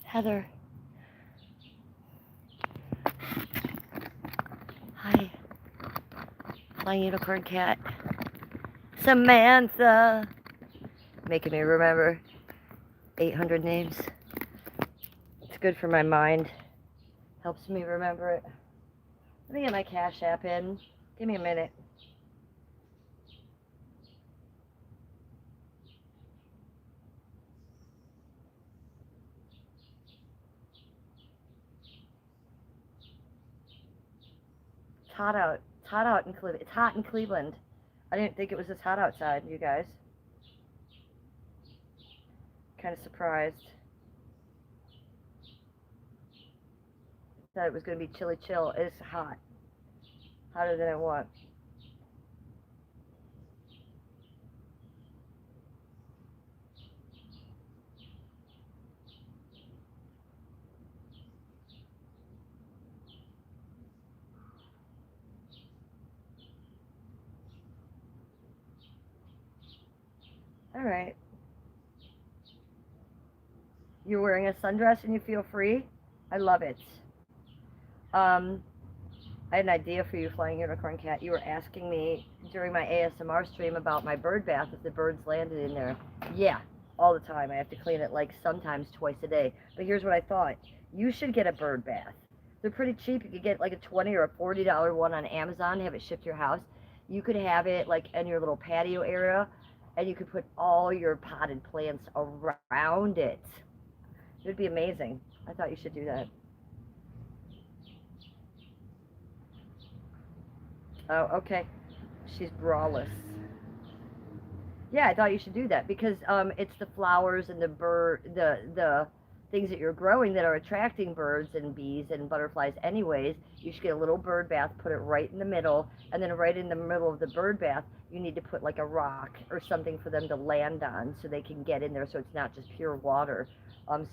Heather. Hi. Flying unicorn cat. Samantha. Making me remember 800 names. It's good for my mind. Helps me remember it. Let me get my Cash App in. Give me a minute. It's hot out. It's hot out in Cleveland. It's hot in Cleveland. I didn't think it was this hot outside, you guys. Kind of surprised. Thought it was going to be chilly chill. It's hot. Hotter than I want. All right. You're wearing a sundress and you feel free? I love it. Um, I had an idea for you, Flying Unicorn Cat. You were asking me during my ASMR stream about my bird bath if the birds landed in there. Yeah, all the time. I have to clean it like sometimes twice a day. But here's what I thought. You should get a bird bath. They're pretty cheap. You could get like a $20 or a $40 one on Amazon, have it shipped to your house. You could have it like in your little patio area, and you could put all your potted plants around it. It would be amazing. I thought you should do that. Oh, okay. She's braless. Yeah, I thought you should do that because it's the flowers and the things that you're growing that are attracting birds and bees and butterflies. Anyways, you should get a little bird bath, put it right in the middle, and then right in the middle of the bird bath, you need to put like a rock or something for them to land on so they can get in there. So it's not just pure water.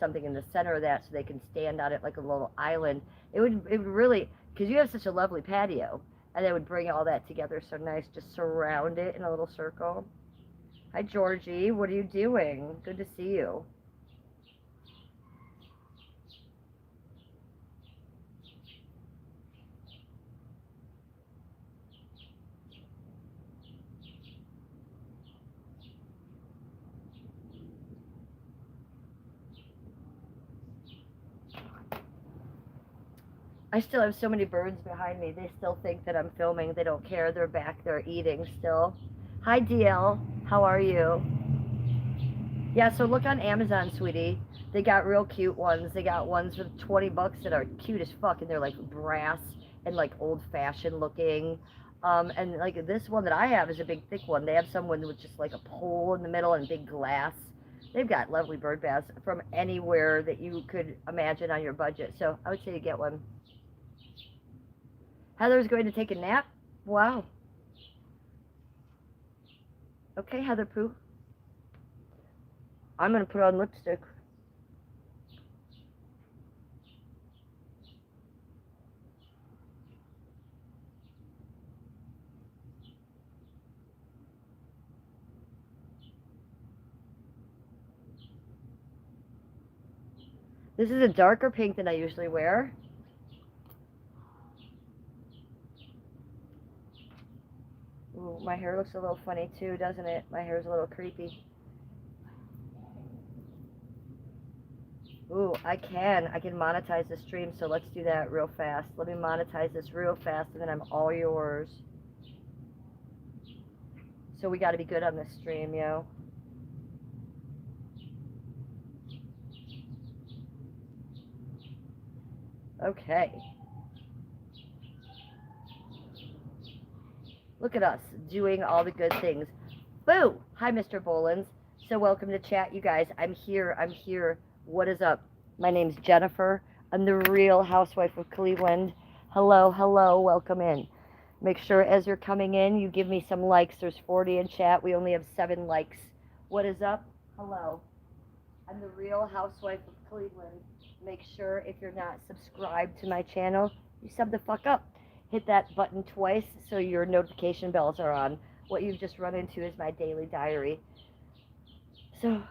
Something in the center of that so they can stand on it like a little island. It would really, because you have such a lovely patio, and it would bring all that together so nice. Just surround it in a little circle. Hi, Georgie. What are you doing? Good to see you. I still have so many birds behind me. They still think that I'm filming. They don't care. They're back there eating still. Hi, DL. How are you? Yeah, so look on Amazon, sweetie. They got real cute ones. They got ones for 20 bucks that are cute as fuck, and they're like brass and like old fashioned looking. And like this one that I have is a big thick one. They have someone with just like a pole in the middle and big glass. They've got lovely bird baths from anywhere that you could imagine on your budget. So I would say you get one. Heather's going to take a nap. Wow. Okay, Heather Pooh. I'm going to put on lipstick. This is a darker pink than I usually wear. Ooh, my hair looks a little funny too, doesn't it? My hair's a little creepy. Ooh, I can monetize the stream, so let's do that real fast. Let me monetize this real fast, and then I'm all yours. So we got to be good on this stream, yo. Okay. Look at us doing all the good things. Boo! Hi, Mr. Bolins. So welcome to chat, you guys. I'm here. I'm here. What is up? My name's Jennifer. I'm the Real Housewife of Cleveland. Hello, hello. Welcome in. Make sure as you're coming in, you give me some likes. There's 40 in chat. We only have 7 likes. What is up? Hello. I'm the Real Housewife of Cleveland. Make sure if you're not subscribed to my channel, you sub the fuck up. Hit that button twice so your notification bells are on. What you've just run into is my daily diary. So,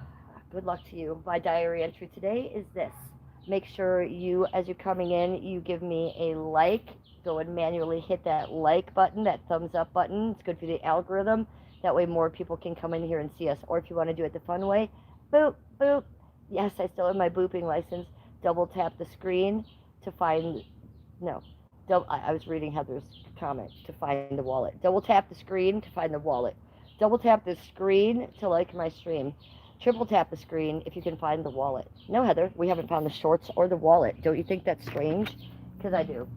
good luck to you. My diary entry today is this. Make sure you, as you're coming in, you give me a like. Go and manually hit that like button, that thumbs up button. It's good for the algorithm. That way more people can come in here and see us. Or if you want to do it the fun way, boop, boop. Yes, I still have my booping license. Double tap the screen to find, no, I was reading Heather's comment, to find the wallet. Double tap the screen to find the wallet. Double tap the screen to like my stream. Triple tap the screen if you can find the wallet. No, Heather, we haven't found the shorts or the wallet. Don't you think that's strange? Because I do.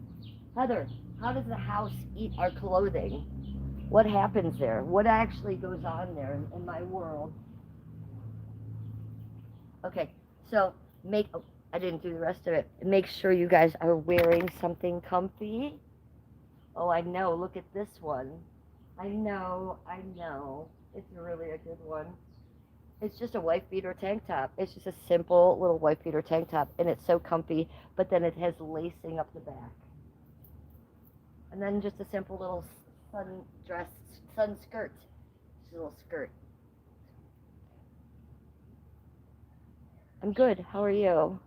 Heather, how does the house eat our clothing? What happens there? What actually goes on there in my world? Okay, so oh, I didn't do the rest of it. Make sure you guys are wearing something comfy. Oh, I know. Look at this one. I know. It's really a good one. It's just a wife beater tank top. It's just a simple little wife beater tank top, and it's so comfy, but then it has lacing up the back. And then just a simple little sun skirt. Just a little skirt. I'm good. How are you?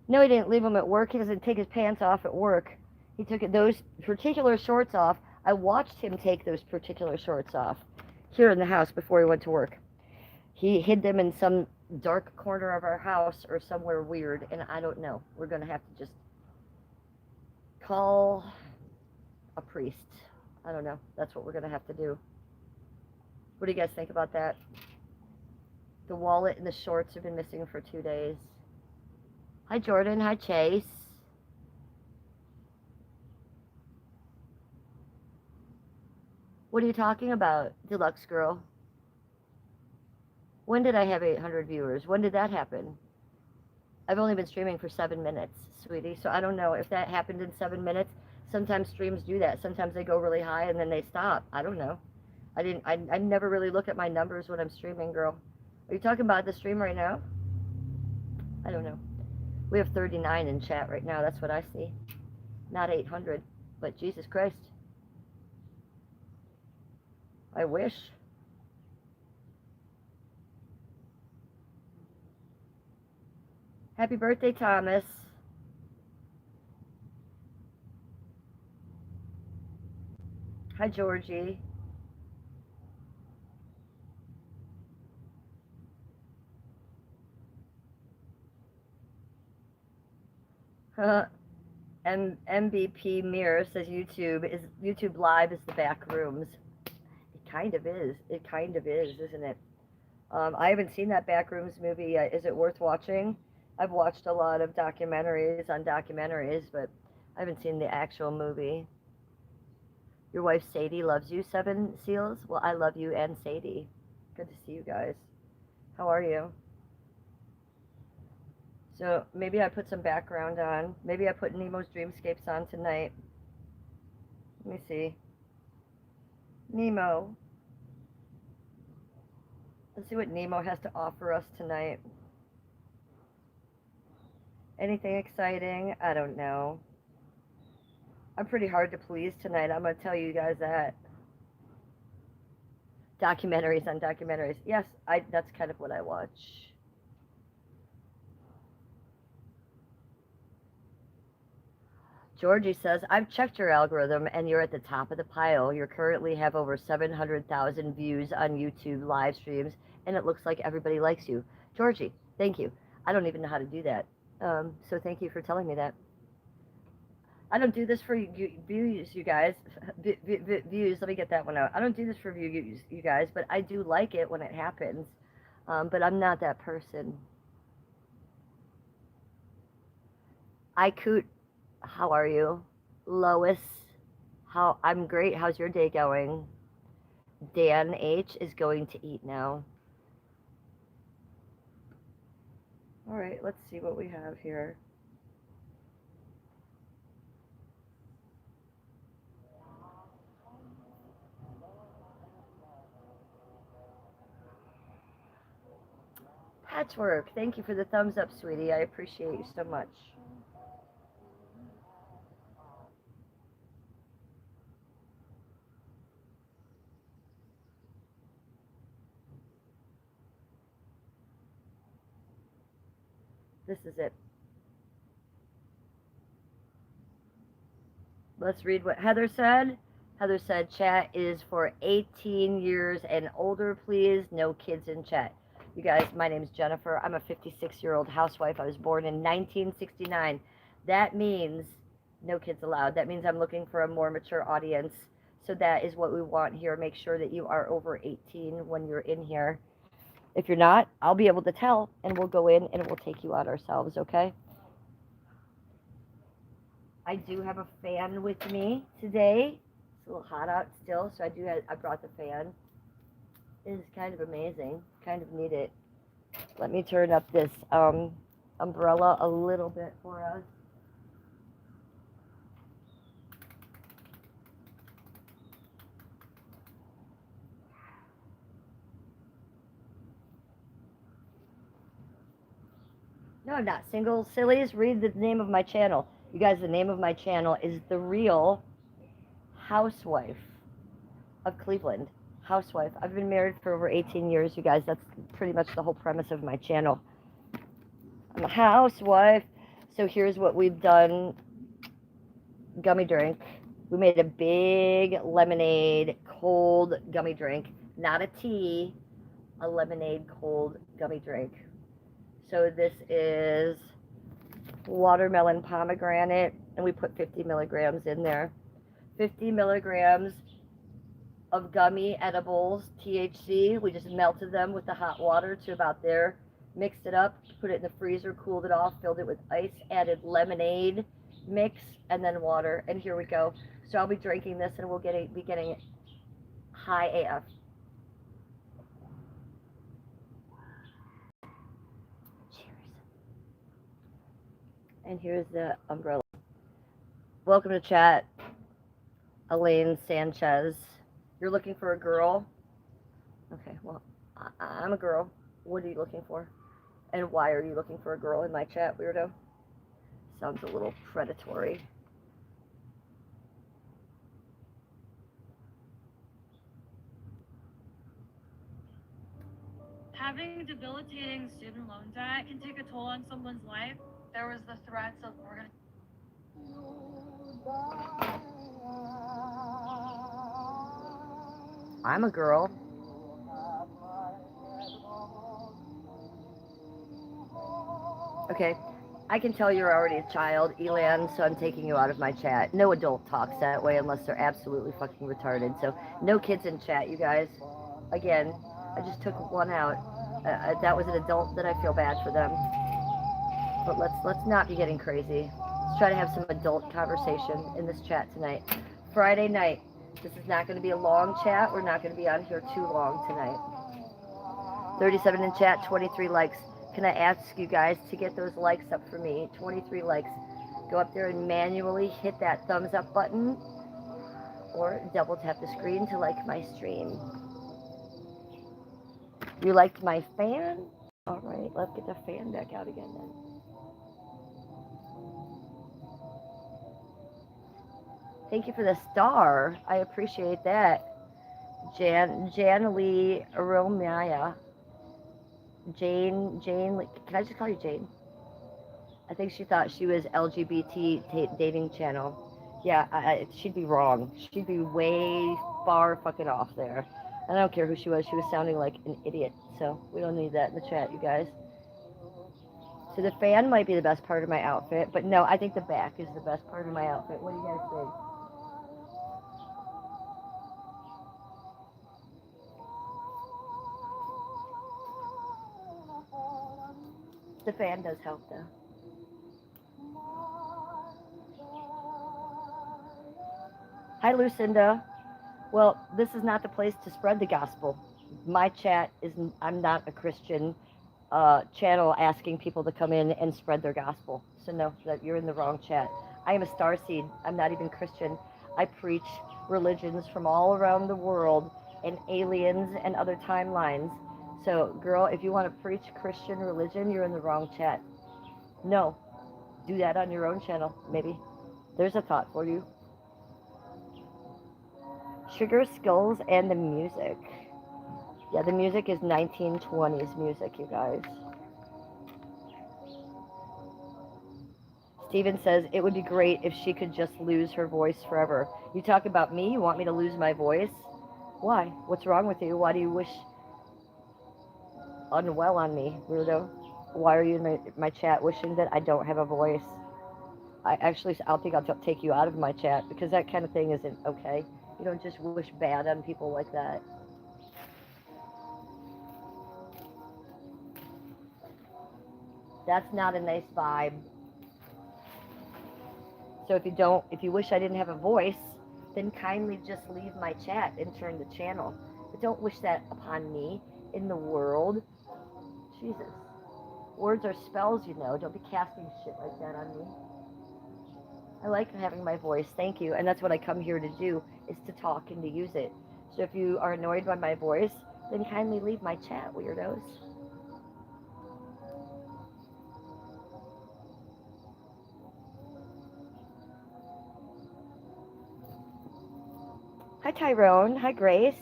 No, he didn't leave him at work. He doesn't take his pants off at work. He took those particular shorts off. I watched him take those particular shorts off here in the house before he went to work. He hid them in some dark corner of our house or somewhere weird, and I don't know. We're going to have to just call a priest. I don't know. That's what we're going to have to do. What do you guys think about that? The wallet and the shorts have been missing for 2 days. Hi, Jordan. Hi, Chase. What are you talking about, Deluxe Girl? When did I have 800 viewers? When did that happen? I've only been streaming for 7 minutes, sweetie, so I don't know if that happened in 7 minutes. Sometimes streams do that. Sometimes they go really high and then they stop. I don't know. I never really look at my numbers when I'm streaming, girl. Are you talking about the stream right now? I don't know. We have 39 in chat right now. That's what I see. Not 800, but Jesus Christ. I wish. Happy birthday, Thomas. Hi, Georgie. MBP Mirror says YouTube Live is the back rooms. It kind of is. It kind of is, isn't it? I haven't seen that Backrooms movie yet. Is it worth watching? I've watched a lot of documentaries on documentaries, but I haven't seen the actual movie. Your wife Sadie loves you, Seven Seals? Well, I love you and Sadie. Good to see you guys. How are you? So maybe I put some background on. Maybe I put Nemo's Dreamscapes on tonight. Let me see. Nemo. Let's see what Nemo has to offer us tonight. Anything exciting? I don't know. I'm pretty hard to please tonight. I'm going to tell you guys that. Documentaries on documentaries. Yes, that's kind of what I watch. Georgie says, I've checked your algorithm and you're at the top of the pile. You currently have over 700,000 views on YouTube live streams, and it looks like everybody likes you. Georgie, thank you. I don't even know how to do that. So thank you for telling me that. I don't do this for views, you guys. Views, let me get that one out. I don't do this for views, you guys, but I do like it when it happens. But I'm not that person. Coot, how are you? Lois, I'm great. How's your day going? Dan H is going to eat now. All right, let's see what we have here. Patchwork, thank you for the thumbs up, sweetie. I appreciate you so much. This is it. Let's read what Heather said. Heather said chat is for 18 years and older, please. No kids in chat. You guys, my name's Jennifer. I'm a 56-year-old housewife. I was born in 1969. That means no kids allowed. That means I'm looking for a more mature audience. So that is what we want here. Make sure that you are over 18 when you're in here. If you're not, I'll be able to tell, and we'll go in and we'll take you out ourselves, okay? I do have a fan with me today. It's a little hot out still, so I brought the fan. It is kind of amazing. Kind of need it. Let me turn up this umbrella a little bit for us. No, I'm not single. Sillies, read the name of my channel. You guys, the name of my channel is The Real Housewife of Cleveland. Housewife. I've been married for over 18 years, you guys. That's pretty much the whole premise of my channel. I'm a housewife. So here's what we've done. Gummy drink. We made a big lemonade cold gummy drink. Not a tea, a lemonade cold gummy drink. So this is watermelon pomegranate, and we put 50 milligrams in there. 50 milligrams of gummy edibles, THC. We just melted them with the hot water to about there, mixed it up, put it in the freezer, cooled it off, filled it with ice, added lemonade mix, and then water. And here we go. So I'll be drinking this, and we'll be getting high AF. And here's the umbrella. Welcome to chat, Elaine Sanchez. You're looking for a girl? Okay, well, I'm a girl. What are you looking for? And why are you looking for a girl in my chat, weirdo? Sounds a little predatory. Having debilitating student loan debt can take a toll on someone's life. There was the threats of we're gonna. I'm a girl. Okay, I can tell you're already a child, Elan, so I'm taking you out of my chat. No adult talks that way unless they're absolutely fucking retarded. So no kids in chat, you guys. Again, I just took one out. That was an adult, then I feel bad for them. But let's not be getting crazy. Let's try to have some adult conversation in this chat tonight. Friday night. This is not going to be a long chat. We're not going to be on here too long tonight. 37 in chat, 23 likes. Can I ask you guys to get those likes up for me? 23 likes. Go up there and manually hit that thumbs up button or double tap the screen to like my stream. You liked my fan? All right, let's get the fan back out again then. Thank you for the star. I appreciate that. Janely Romaya. Jane, can I just call you Jane? I think she thought she was LGBT dating channel. Yeah, she'd be wrong. She'd be way far fucking off there. I don't care who she was. She was sounding like an idiot. So we don't need that in the chat, you guys. So the fan might be the best part of my outfit, but no, I think the back is the best part of my outfit. What do you guys think? The fan does help though. Hi, Lucinda. Well, this is not the place to spread the gospel. My chat is, I'm not a Christian channel asking people to come in and spread their gospel. So no, that you're in the wrong chat. I am a starseed. I'm not even Christian. I preach religions from all around the world and aliens and other timelines. So girl, if you want to preach Christian religion, you're in the wrong chat. No, do that on your own channel, maybe. There's a thought for you. Sugar Skulls and the music. Yeah, the music is 1920s music, you guys. Steven says it would be great if she could just lose her voice forever. You talk about me? You want me to lose my voice? Why? What's wrong with you? Why do you wish unwell on me, weirdo? Why are you in my chat wishing that I don't have a voice? I'll think I'll take you out of my chat because that kind of thing isn't okay. You don't just wish bad on people like that. That's not a nice vibe. So if you wish I didn't have a voice, then kindly just leave my chat and turn the channel. But don't wish that upon me in the world. Jesus. Words are spells, you know. Don't be casting shit like that on me. I like having my voice. Thank you. And that's what I come here to do, is to talk and to use it. So if you are annoyed by my voice, then kindly leave my chat, weirdos. Hi, Tyrone. Hi, Grace.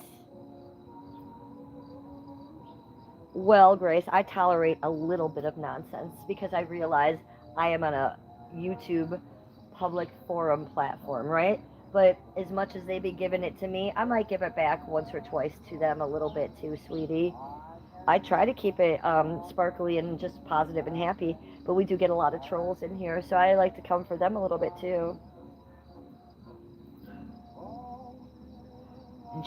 Well, Grace, I tolerate a little bit of nonsense because I realize I am on a YouTube public forum platform, right? But as much as they be giving it to me, I might give it back once or twice to them a little bit too, sweetie. I try to keep it sparkly and just positive and happy, but we do get a lot of trolls in here, so I like to come for them a little bit too.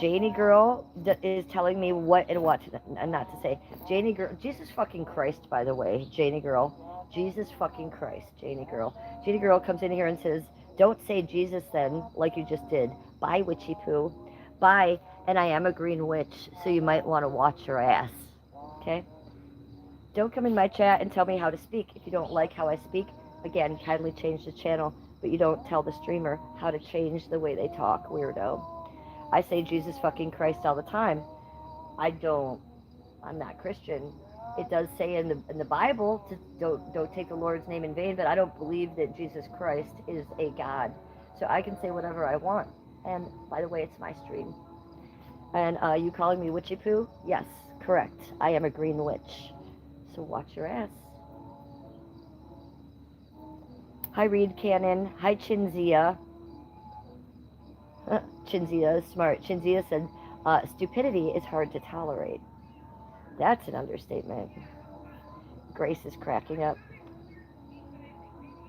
Janie girl is telling me what and what not to say. Janie girl, Jesus fucking Christ, by the way, Janie girl, Jesus fucking Christ, Janie girl. Janie girl comes in here and says, "Don't say Jesus then, like you just did. Bye, witchy poo. Bye, and I am a green witch, so you might want to watch your ass." Okay? Don't come in my chat and tell me how to speak. If you don't like how I speak, again, kindly change the channel, but you don't tell the streamer how to change the way they talk, weirdo. I say Jesus fucking Christ all the time. I'm not Christian. It does say in the Bible to don't take the Lord's name in vain, but I don't believe that Jesus Christ is a God. So I can say whatever I want. And by the way, it's my stream. And you calling me witchy poo? Yes, correct. I am a green witch. So watch your ass. Hi, Reed Cannon. Hi, Chinzia. Chinzia is smart. Chinzia said, stupidity is hard to tolerate. That's an understatement. Grace is cracking up.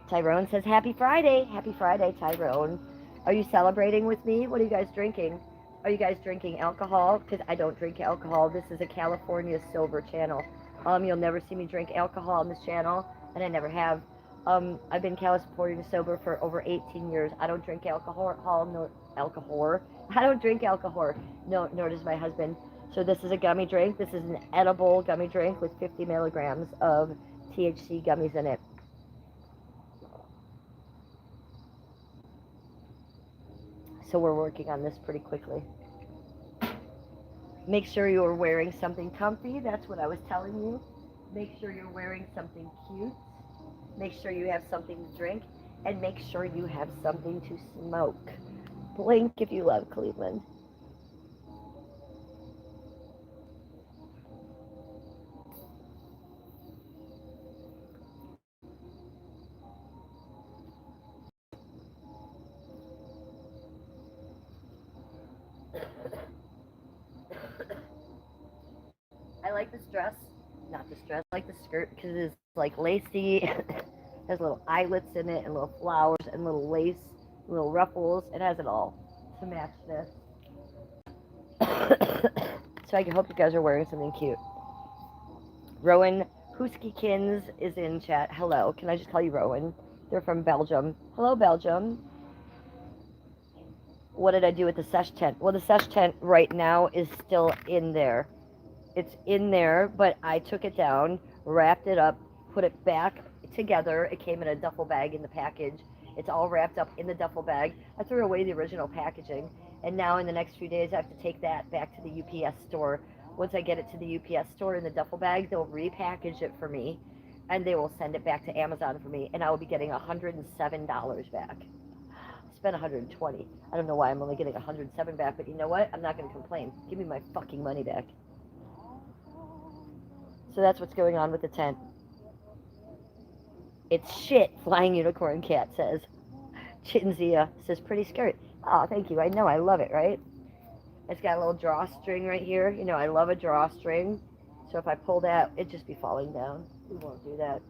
Tyrone says, Happy Friday. Happy Friday, Tyrone. Are you celebrating with me? What are you guys drinking? Are you guys drinking alcohol? Because I don't drink alcohol. This is a California sober channel. You'll never see me drink alcohol on this channel, and I never have. I've been California sober for over 18 years. I don't drink alcohol. No alcohol. I don't drink alcohol. No, nor does my husband. So this is a gummy drink. This is an edible gummy drink with 50 milligrams of THC gummies in it. So we're working on this pretty quickly. Make sure you're wearing something comfy. That's what I was telling you. Make sure you're wearing something cute. Make sure you have something to drink. And make sure you have something to smoke. Blink if you love Cleveland. I like this dress. Not this dress. I like the skirt because it's like lacy. Has little eyelets in it and little flowers and little lace, little ruffles. It has it all to match this. So I hope you guys are wearing something cute. Rowan Huskykins is in chat. Hello. Can I just call you Rowan? They're from Belgium. Hello, Belgium. What did I do with the sesh tent? Well, the sesh tent right now is still in there. It's in there, but I took it down, wrapped it up, put it back together. It came in a duffel bag in the package. It's all wrapped up in the duffel bag. I threw away the original packaging, and now in the next few days I have to take that back to the UPS store. Once I get it to the UPS store in the duffel bag, they'll repackage it for me, and they will send it back to Amazon for me, and I will be getting $107 back. I spent 120. I don't know why I'm only getting 107 back, but you know what? I'm not going to complain. Give me my fucking money back. So that's what's going on with the tent. It's shit, Flying Unicorn Cat says. Chitinzia says, pretty scary. Oh, thank you. I know. I love it, right? It's got a little drawstring right here. You know, I love a drawstring. So if I pull that, it'd just be falling down. We won't do that.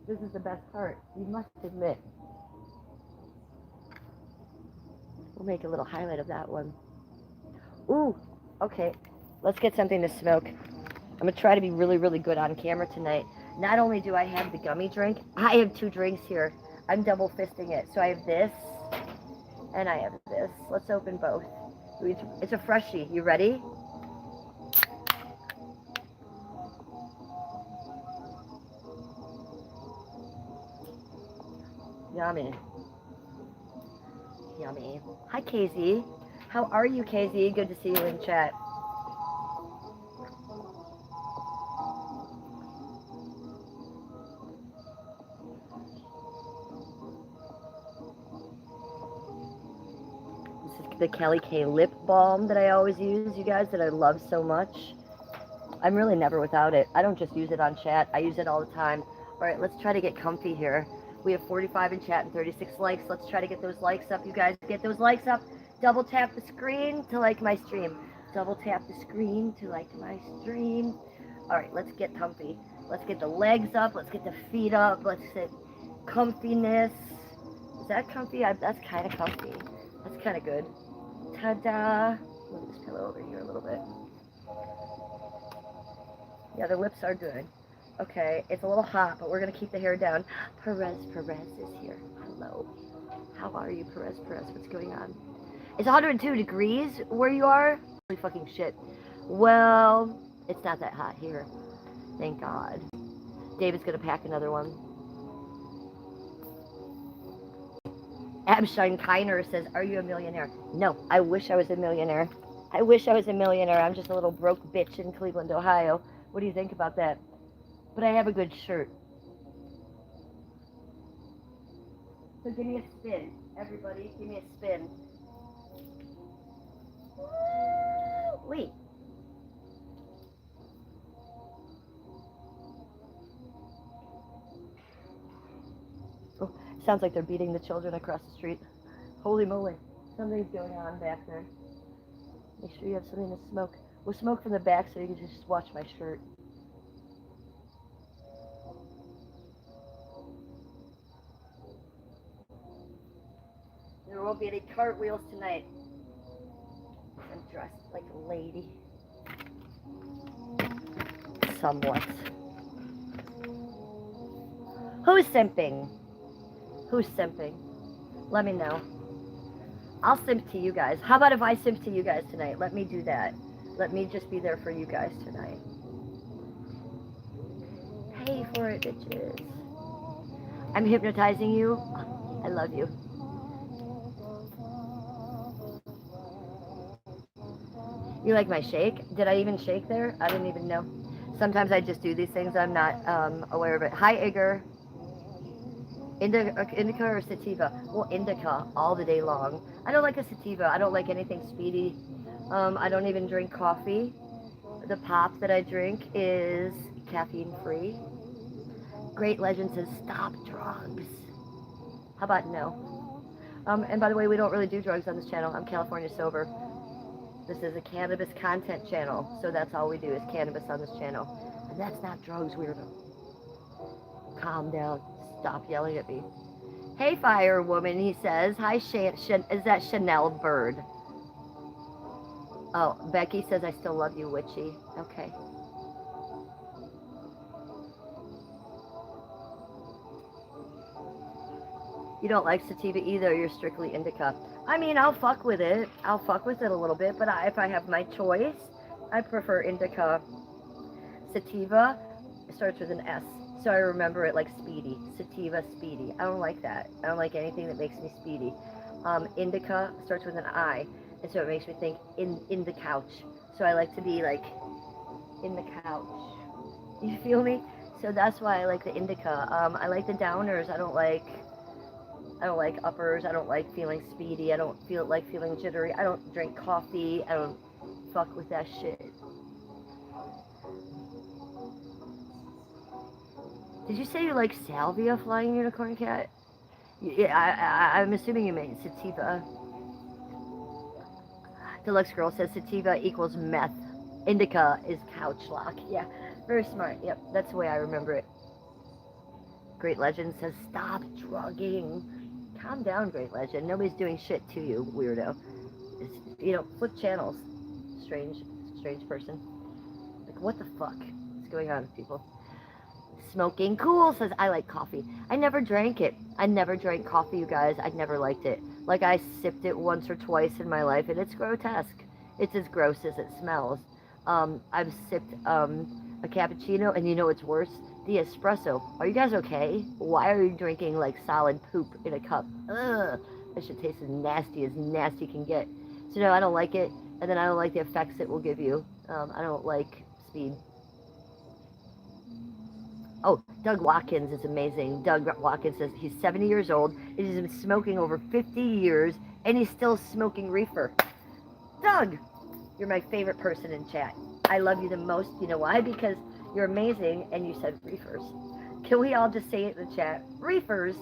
This is the best part. You must admit. We'll make a little highlight of that one. Ooh, okay. Let's get something to smoke. I'm going to try to be really, really good on camera tonight. Not only do I have the gummy drink, I have 2 drinks here. I'm double fisting it. So I have this, and I have this. Let's open both. It's a freshie. You ready? Yummy. Yummy. Hi, KZ. How are you, KZ? Good to see you in chat. This is the Kelly K lip balm that I always use, you guys, that I love so much. I'm really never without it. I don't just use it on chat. I use it all the time. All right, let's try to get comfy here. We have 45 in chat and 36 likes. Let's try to get those likes up, you guys. Get those likes up. Double tap the screen to like my stream. Double tap the screen to like my stream. All right, let's get comfy. Let's get the legs up. Let's get the feet up. Let's get comfiness. Is that comfy? That's kind of comfy. That's kind of good. Ta-da. Move this pillow over here a little bit. Yeah, the lips are good. Okay, it's a little hot, but we're going to keep the hair down. Perez is here. Hello. How are you, Perez? What's going on? It's 102 degrees where you are? Holy fucking shit. Well, it's not that hot here. Thank God. David's going to pack another one. Abshine Kiner says, are you a millionaire? No, I wish I was a millionaire. I wish I was a millionaire. I'm just a little broke bitch in Cleveland, Ohio. What do you think about that? But I have a good shirt. So give me a spin. Everybody, give me a spin. Wait. Oh, sounds like they're beating the children across the street. Holy moly. Something's going on back there. Make sure you have something to smoke. We'll smoke from the back so you can just watch my shirt. There won't be any cartwheels tonight. I'm dressed like a lady. Somewhat. Who's simping? Who's simping? Let me know. I'll simp to you guys. How about if I simp to you guys tonight? Let me do that. Let me just be there for you guys tonight. Pay for it, bitches. I'm hypnotizing you. I love you. You like my shake? Did I even shake there? I didn't even know. Sometimes I just do these things. I'm not aware of it. Hi, Igor. Indica or sativa? Well, indica all the day long. I don't like a sativa. I don't like anything speedy. I don't even drink coffee. The pop that I drink is caffeine free. Great Legend says, stop drugs. How about no? And by the way, we don't really do drugs on this channel. I'm California sober. This is a cannabis content channel, so that's all we do is cannabis on this channel. And that's not drugs, weirdo. Calm down. Stop yelling at me. Hey, fire woman, he says. Hi, is that Chanel Bird? Oh, Becky says, I still love you, witchy. Okay. You don't like sativa either, you're strictly indica. I mean, I'll fuck with it. I'll fuck with it a little bit, but if I have my choice, I prefer indica. Sativa, it starts with an S, so I remember it like speedy. Sativa, speedy. I don't like that. I don't like anything that makes me speedy. Indica starts with an I, and so it makes me think in the couch. So I like to be like in the couch. You feel me? So that's why I like the indica. I like the downers. I don't like uppers. I don't like feeling speedy. I don't like feeling jittery. I don't drink coffee. I don't fuck with that shit. Did you say you like salvia, flying unicorn cat? Yeah, I'm assuming you mean sativa. Deluxe Girl says sativa equals meth. Indica is couch lock. Yeah, very smart. Yep, that's the way I remember it. Great Legend says stop drugging. Calm down, Great Legend. Nobody's doing shit to you, weirdo. It's, flip channels. Strange, strange person. Like, what the fuck is going on, people? Smoking Cool says, I like coffee. I never drank it. I never drank coffee, you guys. I never liked it. Like, I sipped it once or twice in my life, and it's grotesque. It's as gross as it smells. I've sipped a cappuccino, and you know what's worse? The espresso. Are you guys okay? Why are you drinking, like, solid poop in a cup? Ugh. That should taste as nasty can get. So, no, I don't like it, and then I don't like the effects it will give you. I don't like speed. Oh, Doug Watkins is amazing. Doug Watkins says he's 70 years old. He's been smoking over 50 years, and he's still smoking reefer. Doug, you're my favorite person in chat. I love you the most. You know why? Because you're amazing, and you said reefers. Can we all just say it in the chat? Reefers.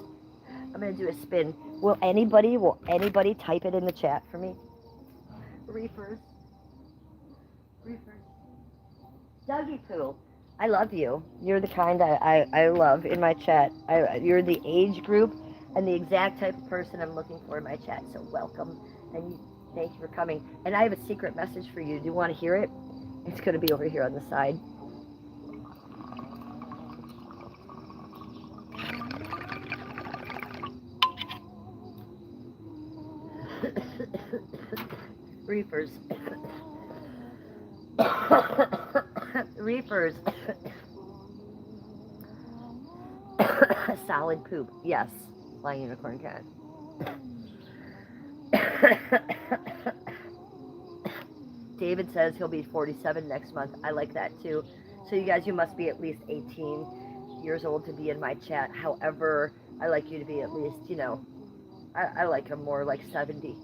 I'm gonna do a spin. Will anybody type it in the chat for me? Reefers. Reefers. Dougie Poo. I love you. You're the kind I love in my chat. You're the age group and the exact type of person I'm looking for in my chat. So welcome, and thank you for coming. And I have a secret message for you. Do you want to hear it? It's going to be over here on the side. Reefers. Reefers. Solid poop. Yes. Flying unicorn cat. David says he'll be 47 next month. I like that too. So you guys, you must be at least 18 years old to be in my chat. However, I like you to be at least, I like him more like 70.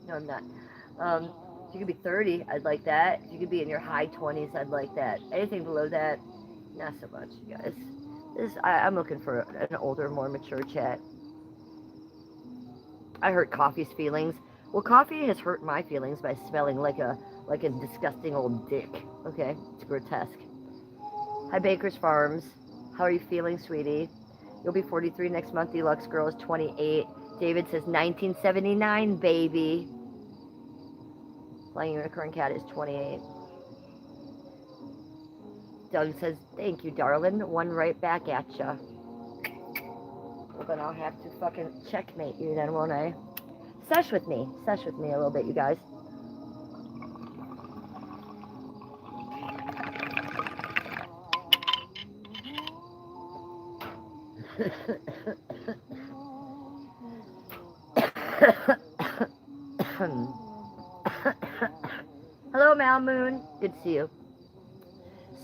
No, I'm not. If you could be 30, I'd like that. If you could be in your high 20s, I'd like that. Anything below that, not so much, you guys. I'm looking for an older, more mature chat. I hurt coffee's feelings. Well, coffee has hurt my feelings by smelling like a disgusting old dick. Okay, it's grotesque. Hi, Baker's Farms. How are you feeling, sweetie? You'll be 43 next month. Deluxe Girl is 28. David says 1979, baby. Flying Unicorn Cat is 28. Doug says, thank you, darling. One right back at ya. Well, then I'll have to fucking checkmate you then, won't I? Sesh with me a little bit, you guys. Hello, Mal Moon. Good to see you.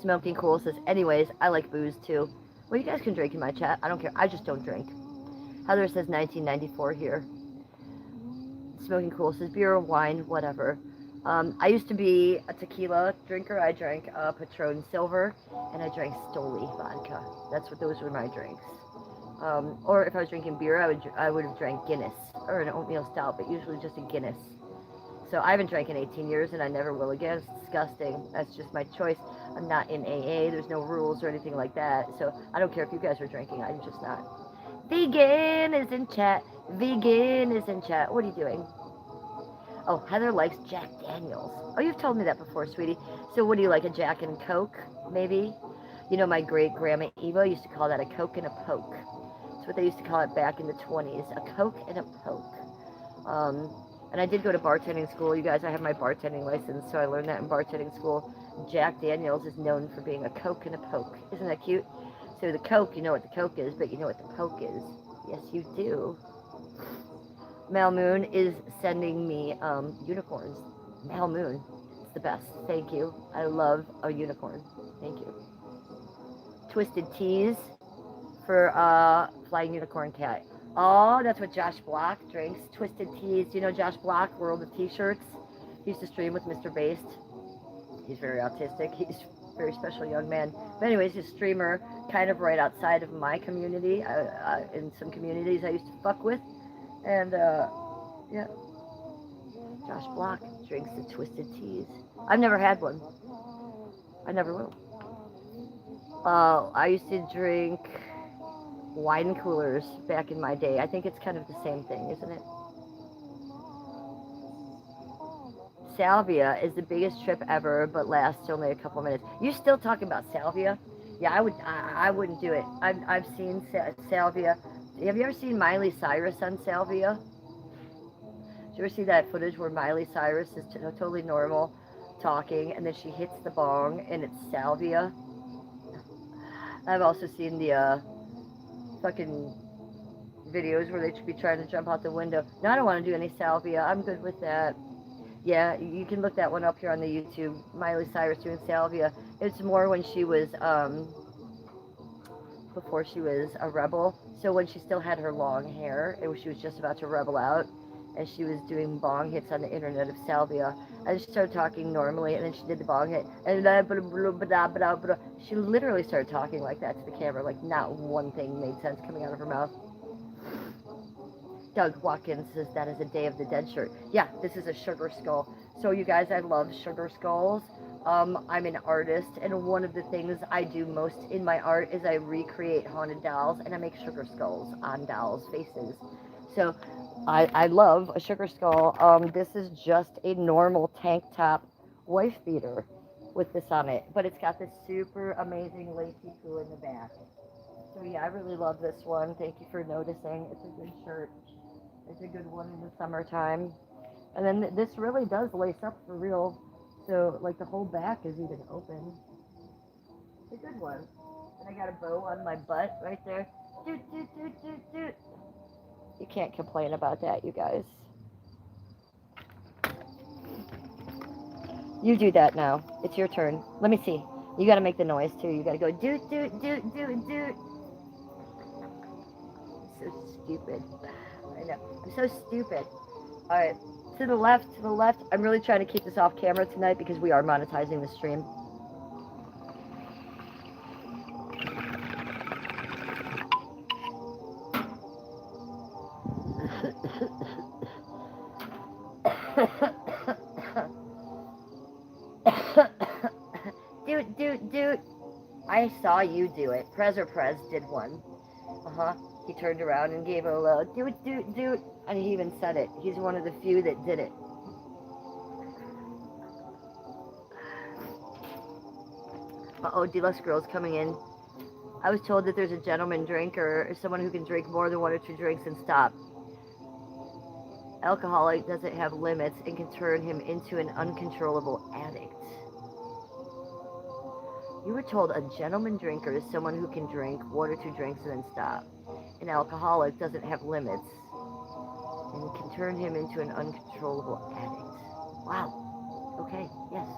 Smoking Cool says, anyways, I like booze too. Well, you guys can drink in my chat. I don't care. I just don't drink. Heather says 1994 here. Smoking Cool says beer or wine, whatever. I used to be a tequila drinker. I drank Patron Silver, and I drank Stoli vodka. Those were my drinks. Or if I was drinking beer, I would have drank Guinness or an oatmeal stout, but usually just a Guinness. So I haven't drank in 18 years, and I never will again. It's disgusting. That's just my choice. I'm not in AA. There's no rules or anything like that. So I don't care if you guys are drinking. I'm just not. Vegan is in chat. Vegan is in chat. What are you doing? Oh, Heather likes Jack Daniels. Oh, you've told me that before, sweetie. So what do you like, a Jack and Coke, maybe? You know, my great-grandma Eva used to call that a Coke and a poke. That's what they used to call it back in the 20s, a Coke and a poke. And I did go to bartending school. You guys, I have my bartending license, so I learned that in bartending school. Jack Daniels is known for being a Coke and a poke. Isn't that cute? So the Coke, you know what the Coke is, but you know what the poke is. Yes, you do. Mal Moon is sending me unicorns. Mal Moon, it's the best. Thank you. I love a unicorn. Thank you. Twisted Teas for Flying Unicorn Cat. Oh, that's what Josh Block drinks. Twisted Teas. You know Josh Block, World of T-Shirts? He used to stream with Mr. Based. He's very autistic. He's a very special young man. But anyways, he's a streamer, kind of right outside of my community. In some communities I used to fuck with, and yeah, Josh Block drinks the twisted teas. I've never had one. I never will. I used to drink wine coolers back in my day. I think it's kind of the same thing, isn't it? Salvia is the biggest trip ever, but lasts only a couple minutes. You still talking about salvia? Yeah, I would. I wouldn't do it. I've seen salvia. Have you ever seen Miley Cyrus on salvia? Did you ever see that footage where Miley Cyrus is totally normal, talking, and then she hits the bong and it's salvia? I've also seen the fucking videos where they should be trying to jump out the window. No, I don't want to do any salvia. I'm good with that. Yeah, you can look that one up here on the YouTube. Miley Cyrus doing salvia. It's more when she was before she was a rebel. So when she still had her long hair, and she was just about to rebel out, and she was doing bong hits on the internet of salvia. And she started talking normally, and then she did the bong hit, and she literally started talking like that to the camera, like not one thing made sense coming out of her mouth. Doug Watkins says that is a Day of the Dead shirt. Yeah, this is a sugar skull. So you guys, I love sugar skulls. I'm an artist, and one of the things I do most in my art is I recreate haunted dolls, and I make sugar skulls on dolls' faces. So I love a sugar skull. This is just a normal tank top wife beater with this on it, but it's got this super amazing lacy poo in the back. So yeah, I really love this one. Thank you for noticing. It's a good shirt. It's a good one in the summertime. And then this really does lace up for real. So like the whole back is even open. It's a good one. And I got a bow on my butt right there. Doot, doot, doot, doot, doot. You can't complain about that, you guys. You do that now. It's your turn. Let me see. You gotta make the noise too. You gotta go doot, doot, doot, doot, doot. So stupid. I know. I'm so stupid. Alright. To the left, to the left. I'm really trying to keep this off camera tonight because we are monetizing the stream. Doot, doot, doot. I saw you do it. Prez did one. He turned around and gave a little doot, doot, doot. And he even said it. He's one of the few that did it. Uh-oh, Deluxe Girl's coming in. I was told that there's a gentleman drinker, or someone who can drink more than 1 or 2 drinks and stop. Alcoholic doesn't have limits and can turn him into an uncontrollable addict. You were told a gentleman drinker is someone who can drink 1 or 2 drinks and then stop. An alcoholic doesn't have limits and can turn him into an uncontrollable addict. Wow. Okay, yes.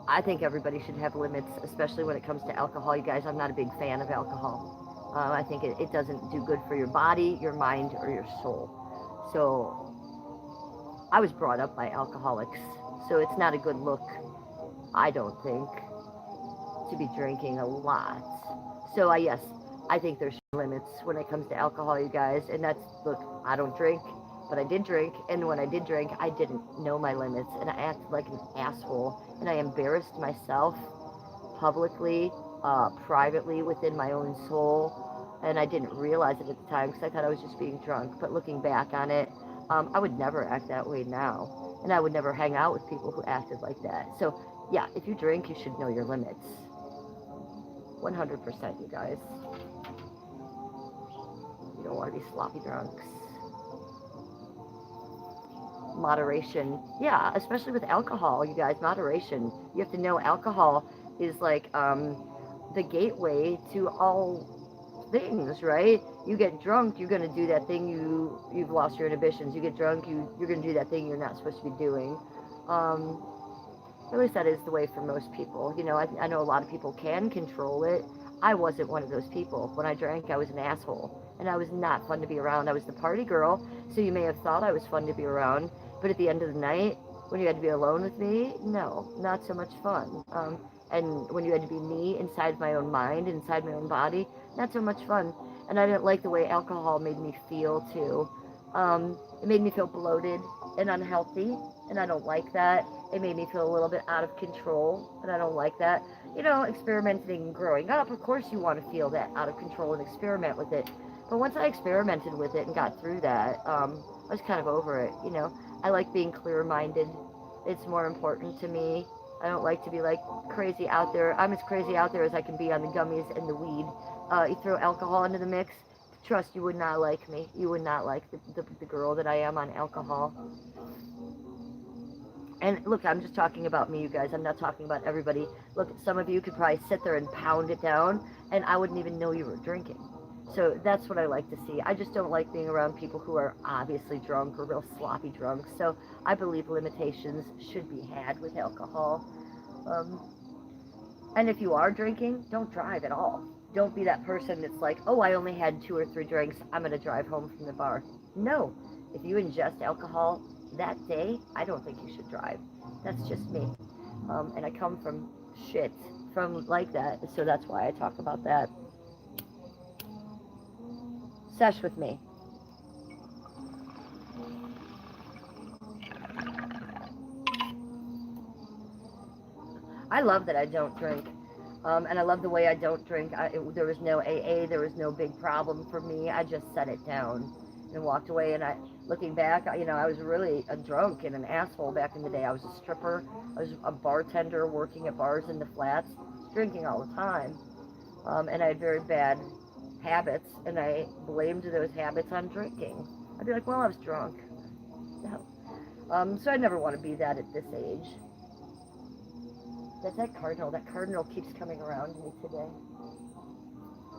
I think everybody should have limits, especially when it comes to alcohol. You guys, I'm not a big fan of alcohol. I think it doesn't do good for your body, your mind, or your soul. So I was brought up by alcoholics, so it's not a good look, I don't think, to be drinking a lot. So yes, I think there's limits when it comes to alcohol, you guys. And that's, look, I don't drink, but I did drink. And when I did drink, I didn't know my limits. And I acted like an asshole. And I embarrassed myself publicly, privately, within my own soul. And I didn't realize it at the time because I thought I was just being drunk. But looking back on it, I would never act that way now. And I would never hang out with people who acted like that. So yeah, if you drink, you should know your limits. 100%, you guys. You don't want to be sloppy drunks. Moderation. Yeah, especially with alcohol, you guys, moderation. You have to know alcohol is like the gateway to all things, right? You get drunk, you're going to do that thing you've lost your inhibitions. You get drunk, you're going to do that thing you're not supposed to be doing. At least that is the way for most people. You know, I know a lot of people can control it. I wasn't one of those people. When I drank, I was an asshole. And I was not fun to be around. I was the party girl, so you may have thought I was fun to be around. But at the end of the night, When you had to be alone with me, no, not so much fun. And when you had to be me inside my own mind, inside my own body, not so much fun. And I didn't like the way alcohol made me feel too. It made me feel bloated and unhealthy, and I don't like that. It made me feel a little bit out of control, and I don't like that. You know, experimenting growing up, of course you want to feel that out of control and experiment with it. But once I experimented with it and got through that, I was kind of over it. You know, I like being clear-minded. It's more important to me. I don't like to be like crazy out there. I'm as crazy out there as I can be on the gummies and the weed. You throw alcohol into the mix, trust you would not like me. You would not like the girl that I am on alcohol. And look, I'm just talking about me, you guys. I'm not talking about everybody. Look, some of you could probably sit there and pound it down, and I wouldn't even know you were drinking. So that's what I like to see. I just don't like being around people who are obviously drunk or real sloppy drunk. So I believe limitations should be had with alcohol. Um, and if you are drinking, don't drive at all. Don't be that person that's like, oh, I only had 2 or 3 drinks. I'm going to drive home from the bar. No. If you ingest alcohol that day, I don't think you should drive. That's just me. And I come from shit from like that. So that's why I talk about that. Sesh with me. I love that I don't drink. And I love the way I don't drink. There was no AA. There was no big problem for me. I just set it down and walked away. And looking back, you know, I was really a drunk and an asshole back in the day. I was a stripper. I was a bartender working at bars in the flats, drinking all the time. And I had very bad habits, and I blamed those habits on drinking. I'd be like, well, I was drunk. No. So I never want to be that at this age. That's that cardinal. That cardinal keeps coming around me today.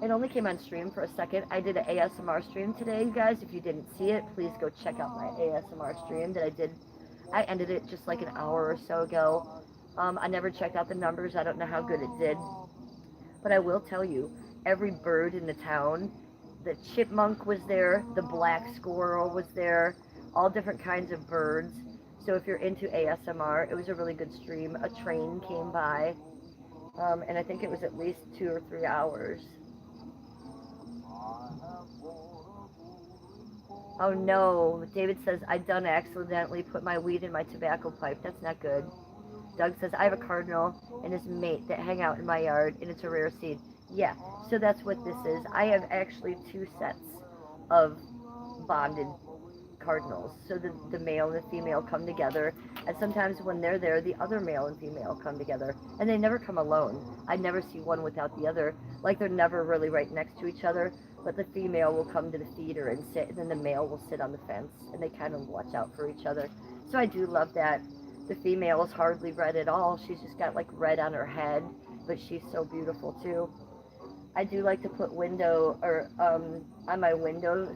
It only came on stream for a second. I did an ASMR stream today, you guys. If you didn't see it, please go check out my ASMR stream that I did. I ended it just like an hour or so ago. I never checked out the numbers. I don't know how good it did. But I will tell you, every bird in the town, the chipmunk was there, the black squirrel was there, all different kinds of birds. So if you're into ASMR, it was a really good stream. A train came by, and I think it was at least 2 or 3 hours. Oh no, David says, I done accidentally put my weed in my tobacco pipe. That's not good. Doug says, I have a cardinal and his mate that hang out in my yard, and it's a rare seed. Yeah, so that's what this is. I have actually 2 sets of bonded cardinals. So the male and the female come together, and sometimes when they're there, the other male and female come together, and they never come alone. I never see one without the other. Like they're never really right next to each other, but the female will come to the feeder and sit, and then the male will sit on the fence, and they kind of watch out for each other. So I do love that. The female is hardly red at all. She's just got like red on her head, but she's so beautiful too. I do like to put on my window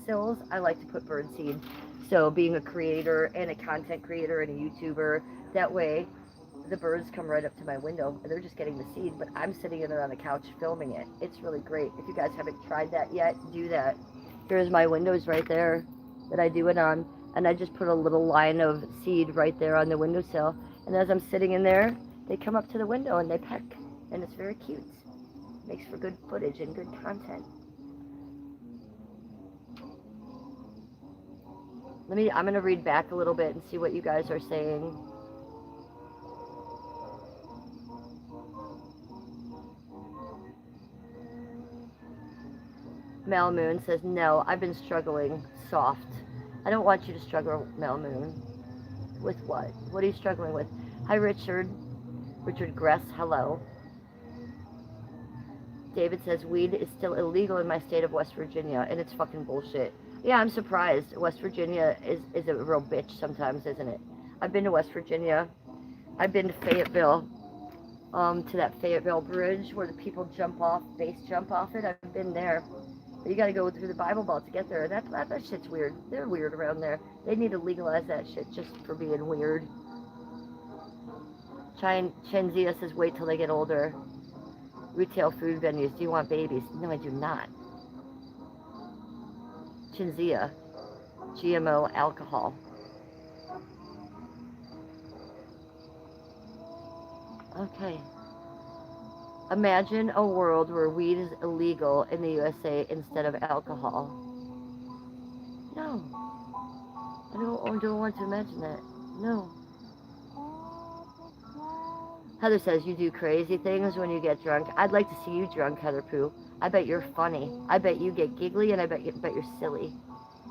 sills, I like to put birdseed. So being a creator and a content creator and a YouTuber, that way the birds come right up to my window and they're just getting the seed, but I'm sitting in there on the couch filming it. It's really great. If you guys haven't tried that yet, do that. Here's my windows right there that I do it on, and I just put a little line of seed right there on the windowsill, and as I'm sitting in there, they come up to the window and they peck, and it's very cute. Makes for good footage and good content. I'm going to read back a little bit and see what you guys are saying. Mel Moon says, no, I've been struggling. Soft. I don't want you to struggle, Mel Moon. With what? What are you struggling with? Hi, Richard. Richard Gress, hello. David says, weed is still illegal in my state of West Virginia, and it's fucking bullshit. Yeah, I'm surprised. West Virginia is a real bitch sometimes, isn't it? I've been to West Virginia. I've been to Fayetteville, to that Fayetteville Bridge where the people base jump off it. I've been there. But you gotta go through the Bible Belt to get there. That shit's weird. They're weird around there. They need to legalize that shit just for being weird. Chenzia says, wait till they get older. Retail food venues, do you want babies? No, I do not. Chinzia, GMO alcohol. Okay. Imagine a world where weed is illegal in the USA instead of alcohol. No. I don't want to imagine that. No. Heather says you do crazy things when you get drunk. I'd like to see you drunk, Heather Pooh. I bet you're funny. I bet you get giggly, and I bet you're silly.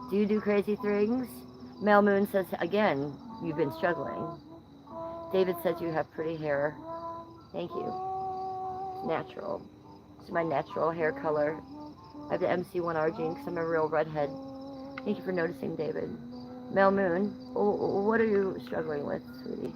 Do you do crazy things? Mel Moon says, again, you've been struggling. David says you have pretty hair. Thank you. It's natural. It's my natural hair color. I have the MC1R gene because I'm a real redhead. Thank you for noticing, David. Mel Moon, what are you struggling with, sweetie?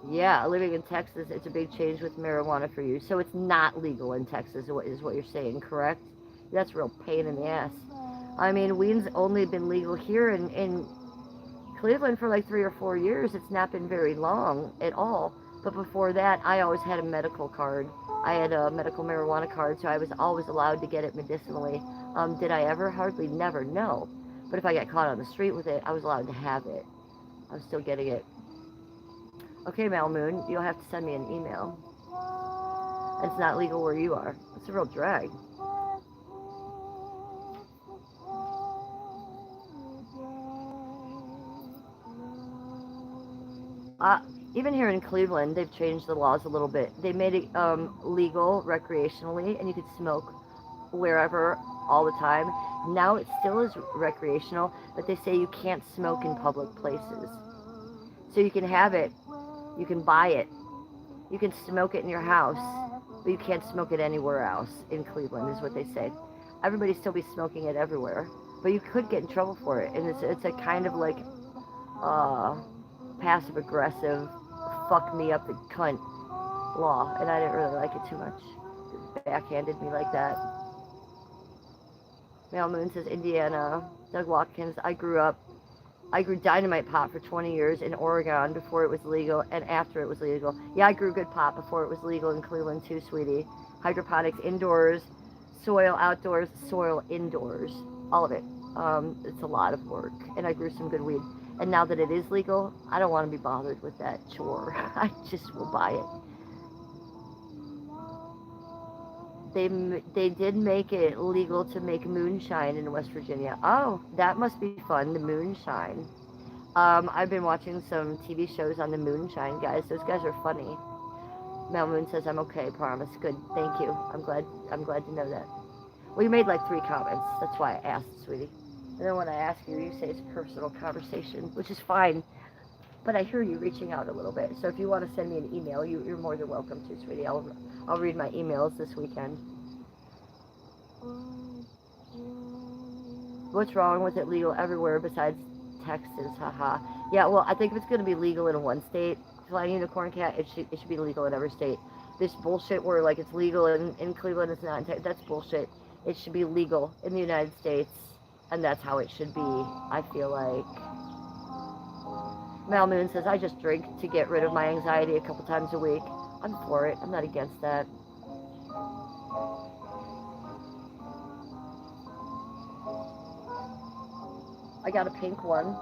Yeah, living in Texas, it's a big change with marijuana for you. So it's not legal in Texas, is what you're saying, correct? That's a real pain in the ass. I mean, weed's only been legal here in Cleveland for like 3 or 4 years. It's not been very long at all. But before that, I always had a medical card. I had a medical marijuana card, so I was always allowed to get it medicinally. Did I ever? Hardly never, no. But if I got caught on the street with it, I was allowed to have it. I was still getting it. Okay, Mal Moon, you'll have to send me an email. It's not legal where you are. It's a real drag. Even here in Cleveland, they've changed the laws a little bit. They made it legal recreationally, and you could smoke wherever all the time. Now it still is recreational, but they say you can't smoke in public places. So you can have it, you can buy it, you can smoke it in your house, but you can't smoke it anywhere else in Cleveland, is what they say. Everybody still be smoking it everywhere, but you could get in trouble for it, and it's a kind of like passive aggressive, fuck me up the cunt law, and I didn't really like it too much. It backhanded me like that. Mal Moon says Indiana. Doug Watkins, I grew dynamite pot for 20 years in Oregon before it was legal and after it was legal. Yeah, I grew good pot before it was legal in Cleveland too, sweetie. Hydroponics indoors, soil outdoors, soil indoors, all of it. It's a lot of work, and I grew some good weed. And now that it is legal, I don't want to be bothered with that chore. I just will buy it. They did make it legal to make moonshine in West Virginia. Oh, that must be fun, the moonshine. I've been watching some TV shows on the moonshine guys. Those guys are funny. Mel Moon says I'm okay, promise. Good, thank you. I'm glad to know that. Well, you made like 3 comments. That's why I asked, sweetie. And then when I ask you, you say it's a personal conversation, which is fine. But I hear you reaching out a little bit. So if you want to send me an email, you're more than welcome to, sweetie. I'll read my emails this weekend. What's wrong with it legal everywhere besides Texas? Haha. Yeah, well, I think if it's going to be legal in one state, flying unicorn cat, it should be legal in every state. This bullshit where like it's legal in Cleveland, it's not in Texas. That's bullshit. It should be legal in the United States, and that's how it should be, I feel like. Mal Moon says, I just drink to get rid of my anxiety a couple times a week. I'm for it. I'm not against that. I got a pink one.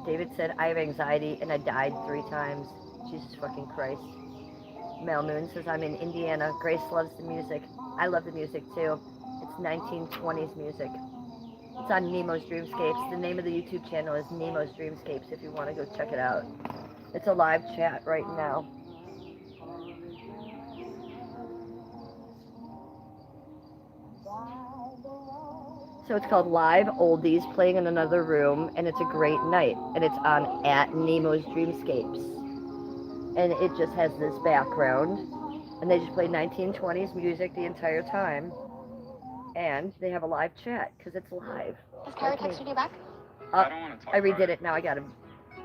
David said, I have anxiety and I died 3 times. Jesus fucking Christ. Mel Moon says, I'm in Indiana. Grace loves the music. I love the music too. It's 1920s music. It's on Nemo's Dreamscapes. The name of the YouTube channel is Nemo's Dreamscapes if you want to go check it out. It's a live chat right now. So it's called Live Oldies Playing in Another Room, and it's a great night. And it's on at Nemo's Dreamscapes. And it just has this background. And they just play 1920s music the entire time. And they have a live chat, because it's live. Has Kara texted you back? I don't want to talk I redid it now. I got them.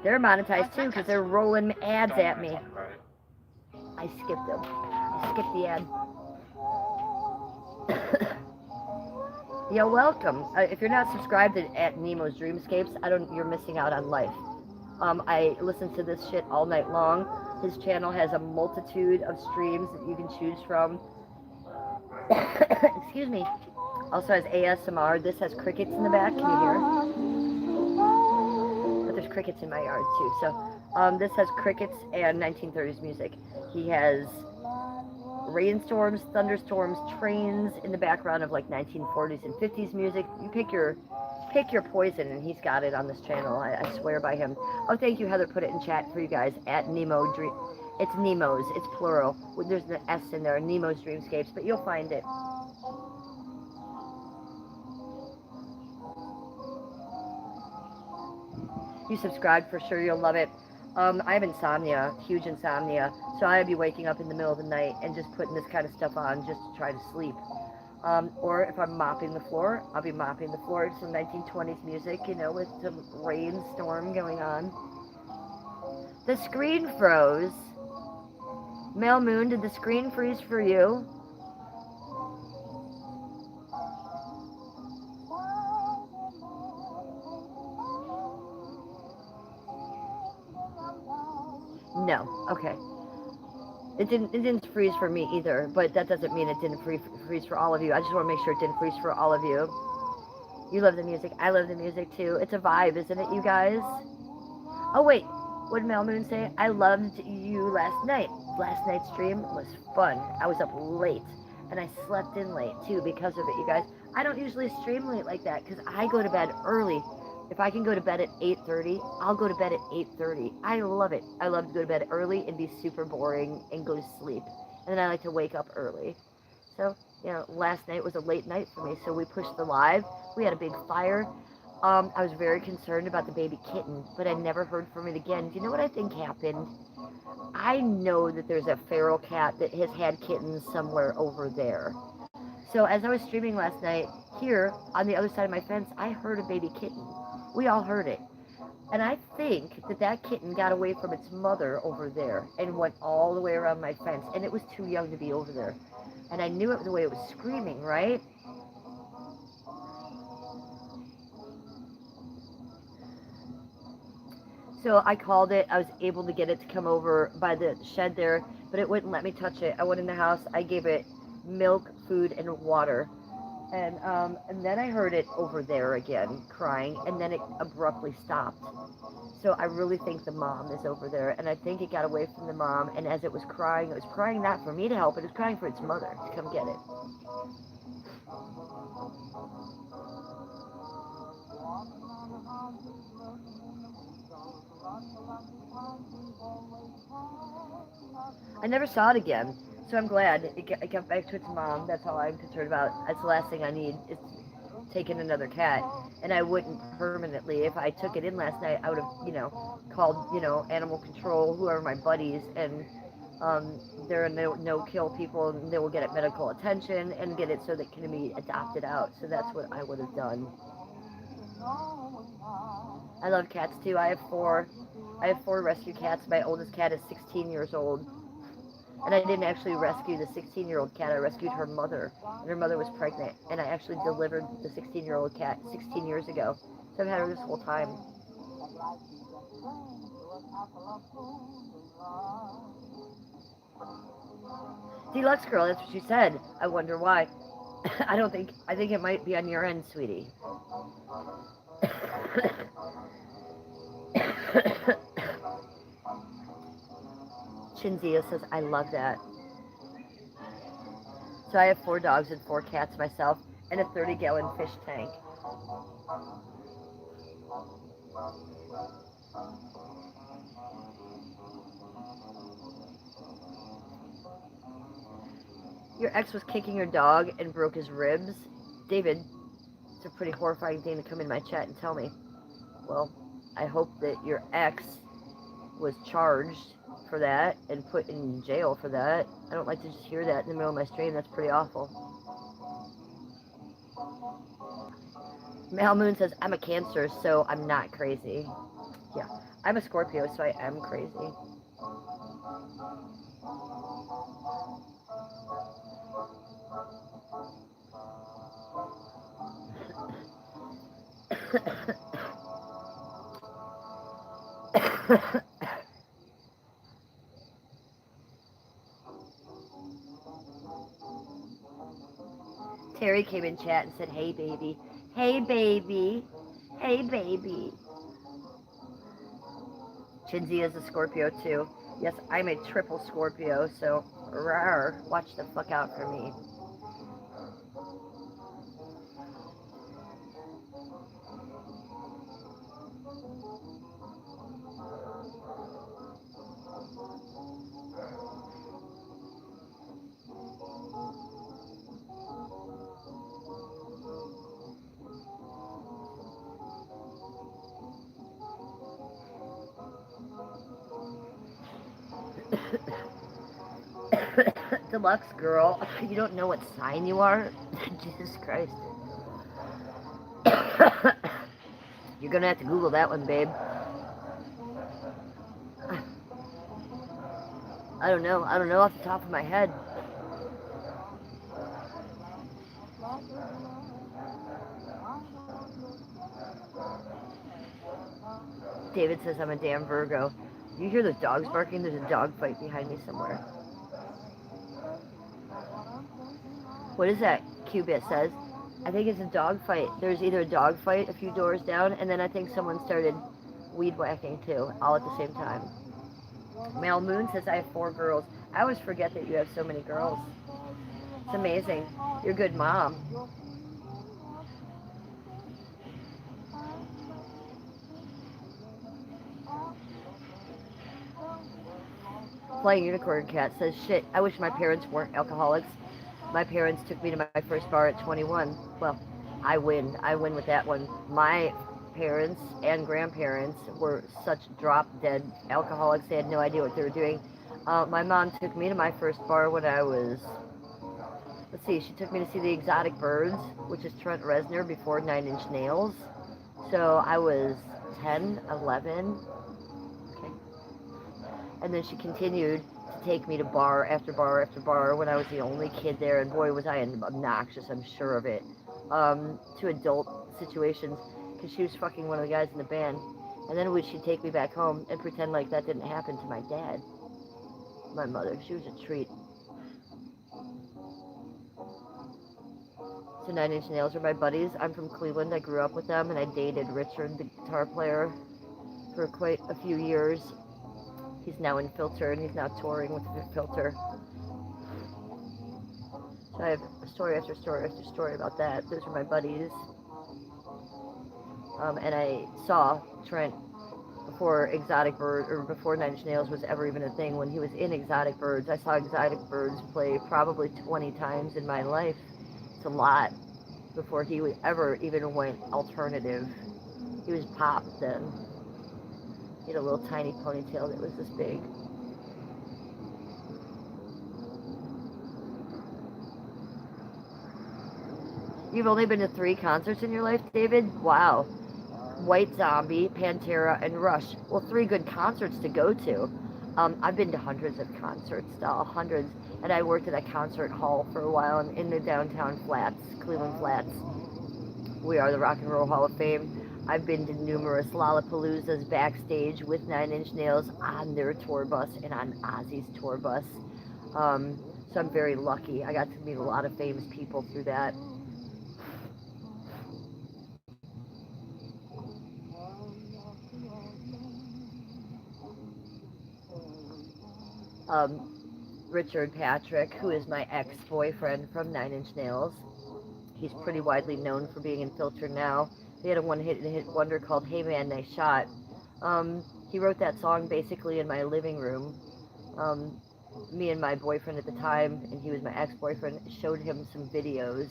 They're monetized too, because they're rolling ads at me. I skipped them. I skipped the ad. You're welcome. If you're not subscribed at Nemo's Dreamscapes, you're missing out on life. I listen to this shit all night long. His channel has a multitude of streams that you can choose from. Excuse me. Also has ASMR. This has crickets in the back. Can you hear? But there's crickets in my yard too. So this has crickets and 1930s music. He has rainstorms, thunderstorms, trains in the background of like 1940s and 50s music. You pick your poison, and he's got it on this channel. I swear by him. Oh, thank you, Heather. Put it in chat for you guys at Nemo Dream. It's Nemo's. It's plural. There's an S in there. Nemo's Dreamscapes, but you'll find it. You subscribe for sure. You'll love it. I have insomnia, huge insomnia, so I'd be waking up in the middle of the night and just putting this kind of stuff on just to try to sleep. Or if I'm mopping the floor, I'll be mopping the floor to some 1920s music, you know, with some rainstorm going on. The screen froze. Male Moon, did the screen freeze for you? No. Okay. It didn't freeze for me either, but that doesn't mean it didn't freeze for all of you. I just want to make sure it didn't freeze for all of you. You love the music. I love the music too. It's a vibe, isn't it, you guys? Oh wait, what did Mel Moon say? I loved you last night. Last night's stream was fun. I was up late, and I slept in late too because of it, you guys. I don't usually stream late like that because I go to bed early. If I can go to bed at 8:30, I'll go to bed at 8:30. I love it. I love to go to bed early and be super boring and go to sleep. And then I like to wake up early. So, you know, last night was a late night for me, so we pushed the live. We had a big fire. I was very concerned about the baby kitten, but I never heard from it again. Do you know what I think happened? I know that there's a feral cat that has had kittens somewhere over there. So as I was streaming last night, here on the other side of my fence, I heard a baby kitten. We all heard it. And I think that kitten got away from its mother over there and went all the way around my fence. And it was too young to be over there. And I knew it the way it was screaming, right? So I called it. I was able to get it to come over by the shed there, but it wouldn't let me touch it. I went in the house. I gave it milk, food, and water. And then I heard it over there again crying, and then it abruptly stopped. So I really think the mom is over there, and I think it got away from the mom, and as it was crying not for me to help it, it was crying for its mother to come get it. I never saw it again, so I'm glad it got back to its mom. That's all I'm concerned about. That's the last thing I need is taking another cat. And I wouldn't permanently. If I took it in last night, I would have, you know, called, you know, animal control, whoever my buddies, and they're no-kill people, and they will get it medical attention and get it so that it can be adopted out. So that's what I would have done. I love cats too. I have four rescue cats. My oldest cat is 16 years old. And I didn't actually rescue the 16-year-old cat. I rescued her mother. And her mother was pregnant. And I actually delivered the 16-year-old cat 16 years ago. So I've had her this whole time. Deluxe girl, that's what she said. I wonder why. I think it might be on your end, sweetie. Chinzia says, I love that. So I have 4 dogs and 4 cats myself, and a 30-gallon fish tank. Your ex was kicking your dog and broke his ribs? David, it's a pretty horrifying thing to come in my chat and tell me. Well, I hope that your ex was charged for that and put in jail for that. I don't like to just hear that in the middle of my stream. That's pretty awful. Mal Moon says, I'm a Cancer, so I'm not crazy. Yeah, I'm a Scorpio, so I am crazy. Terry came in chat and said, "Hey, baby. Hey, baby. Hey, baby." Chinzy is a Scorpio, too. Yes, I'm a triple Scorpio, so rawr, watch the fuck out for me. Deluxe girl, you don't know what sign you are? Jesus Christ. You're gonna have to Google that one, babe. I don't know. I don't know off the top of my head. David says I'm a damn Virgo. You hear the dogs barking? There's a dog fight behind me somewhere. What is that? Cubit says. I think it's a dog fight. There's either a dog fight a few doors down, and then I think someone started weed whacking too, all at the same time. Mal Moon says I have 4 girls. I always forget that you have so many girls. It's amazing. You're a good mom. Flying Unicorn Cat says, shit, I wish my parents weren't alcoholics. My parents took me to my first bar at 21. Well, I win. I win with that one. My parents and grandparents were such drop-dead alcoholics. They had no idea what they were doing. My mom took me to my first bar when I was, let's see, she took me to see the Exotic Birds, which is Trent Reznor before Nine Inch Nails. So I was 10, 11. Okay. And then she continued to take me to bar after bar after bar when I was the only kid there, and boy was I obnoxious, I'm sure of it, to adult situations, because she was fucking one of the guys in the band. And then she'd take me back home and pretend like that didn't happen to my dad. My mother, she was a treat. So Nine Inch Nails are my buddies. I'm from Cleveland. I grew up with them, and I dated Richard, the guitar player, for quite a few years. He's now in Filter, and he's now touring with Filter. So I have story after story after story about that. Those are my buddies. And I saw Trent before Exotic Bird, or before Nine Inch Nails was ever even a thing. When he was in Exotic Birds, I saw Exotic Birds play probably 20 times in my life. It's a lot. Before he ever even went alternative. He was pop then. He had a little tiny ponytail that was this big. You've only been to 3 concerts in your life, David? Wow. White Zombie, Pantera, and Rush. Well, 3 good concerts to go to. I've been to hundreds of concerts, hundreds. And I worked at a concert hall for a while in the downtown flats, Cleveland Flats. We are the Rock and Roll Hall of Fame. I've been to numerous Lollapaloozas backstage with Nine Inch Nails on their tour bus and on Ozzy's tour bus. So I'm very lucky. I got to meet a lot of famous people through that. Richard Patrick, who is my ex-boyfriend from Nine Inch Nails. He's pretty widely known for being in Filter now. He had a one-hit wonder called Hey Man, Nice Shot. He wrote that song basically in my living room. Me and my boyfriend at the time, and he was my ex-boyfriend, showed him some videos,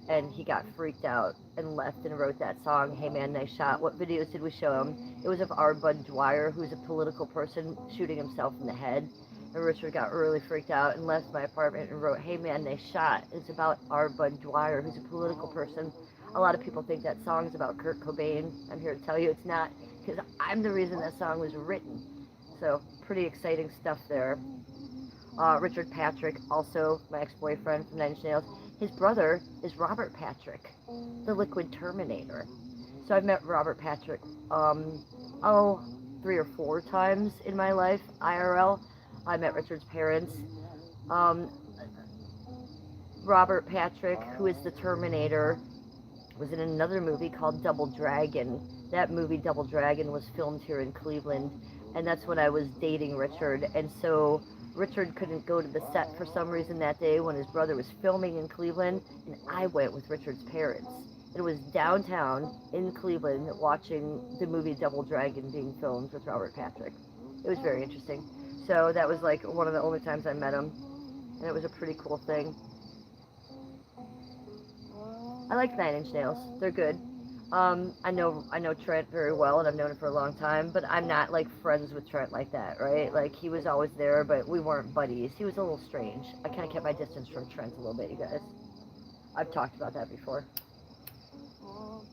and he got freaked out and left and wrote that song, Hey Man, Nice Shot. What videos did we show him? It was of our Bud Dwyer, who's a political person, shooting himself in the head. And Richard got really freaked out and left my apartment and wrote, Hey Man, Nice Shot. It's about our Bud Dwyer, who's a political person. A lot of people think that song's about Kurt Cobain. I'm here to tell you it's not, because I'm the reason that song was written. So, pretty exciting stuff there. Richard Patrick, also my ex-boyfriend from Nine Inch Nails. His brother is Robert Patrick, the Liquid Terminator. So I've met Robert Patrick, oh, 3 or 4 times in my life, IRL. I met Richard's parents. Um, Robert Patrick, who is the Terminator, was in another movie called Double Dragon. That movie, Double Dragon, was filmed here in Cleveland, and that's when I was dating Richard. And so Richard couldn't go to the set for some reason that day when his brother was filming in Cleveland, and I went with Richard's parents. It was downtown in Cleveland watching the movie Double Dragon being filmed with Robert Patrick. It was very interesting. So that was like one of the only times I met him, and it was a pretty cool thing. I like Nine Inch Nails. They're good. I know Trent very well, and I've known him for a long time. But I'm not like friends with Trent like that, right? Like he was always there, but we weren't buddies. He was a little strange. I kind of kept my distance from Trent a little bit, you guys. I've talked about that before.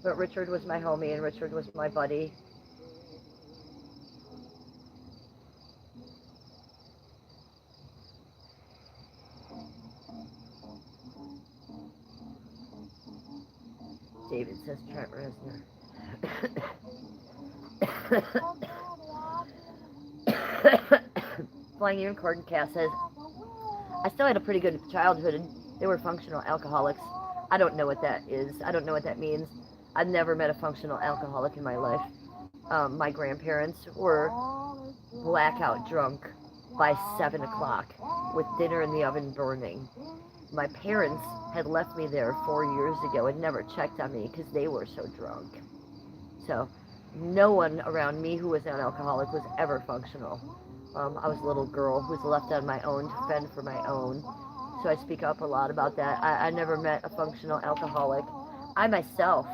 But Richard was my homie, and Richard was my buddy. David says Trent Reznor. Flying Unicorn Cat says, I still had a pretty good childhood. They were functional alcoholics. I don't know what that is. I don't know what that means. I've never met a functional alcoholic in my life. My grandparents were blackout drunk by 7 o'clock with dinner in the oven burning. My parents had left me there 4 years ago and never checked on me because they were so drunk. So no one around me who was an alcoholic was ever functional. I was a little girl who was left on my own to fend for my own. So I speak up a lot about that. I never met a functional alcoholic. I myself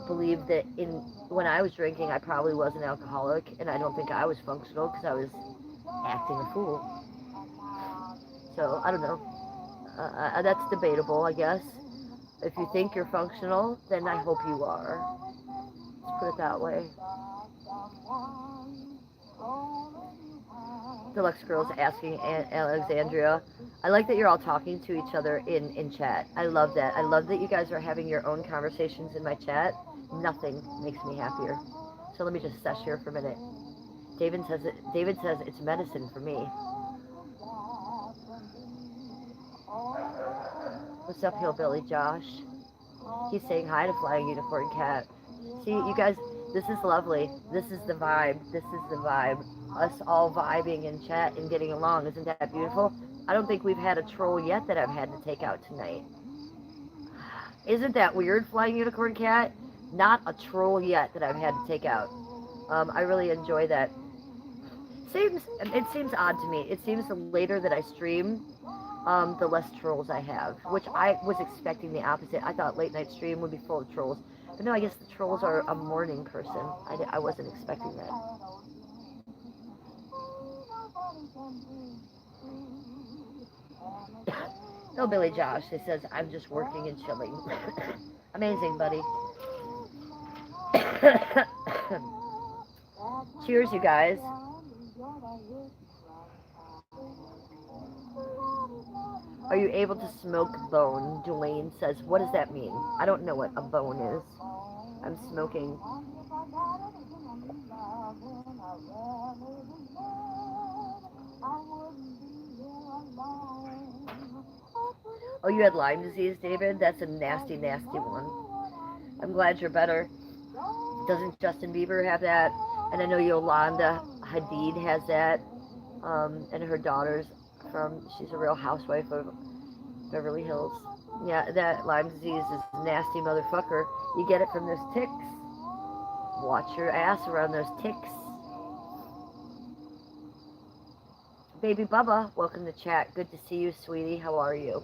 believe that when I was drinking, I probably was an alcoholic, and I don't think I was functional because I was acting a fool. So I don't know. That's debatable, I guess. If you think you're functional, then I hope you are. Let's put it that way. Deluxe Girl's asking Alexandria. I like that you're all talking to each other in chat. I love that. I love that you guys are having your own conversations in my chat. Nothing makes me happier. So let me just sesh here for a minute. David says it's medicine for me. What's up, Hillbilly Josh? He's saying hi to Flying Unicorn Cat. See, you guys, this is lovely. This is the vibe. This is the vibe. Us all vibing in chat and getting along. Isn't that beautiful? I don't think we've had a troll yet that I've had to take out tonight. Isn't that weird, Flying Unicorn Cat? Not a troll yet that I've had to take out. I really enjoy that. It seems odd to me. It seems the later that I stream, the less trolls I have, which I was expecting the opposite. I thought late night stream would be full of trolls. But no, I guess the trolls are a morning person. I wasn't expecting that. No, Billy Josh, he says, I'm just working and chilling. Amazing, buddy. Cheers, you guys. Are you able to smoke bone? Dwayne says, what does that mean? I don't know what a bone is. I'm smoking. Oh, you had Lyme disease, David? That's a nasty, nasty one. I'm glad you're better. Doesn't Justin Bieber have that? And I know Yolanda Hadid has that. And her daughter's she's a Real Housewife of Beverly Hills. Yeah, that Lyme disease is a nasty motherfucker. You get it from those ticks. Watch your ass around those ticks. Baby Bubba, welcome to chat. Good to see you, sweetie. How are you?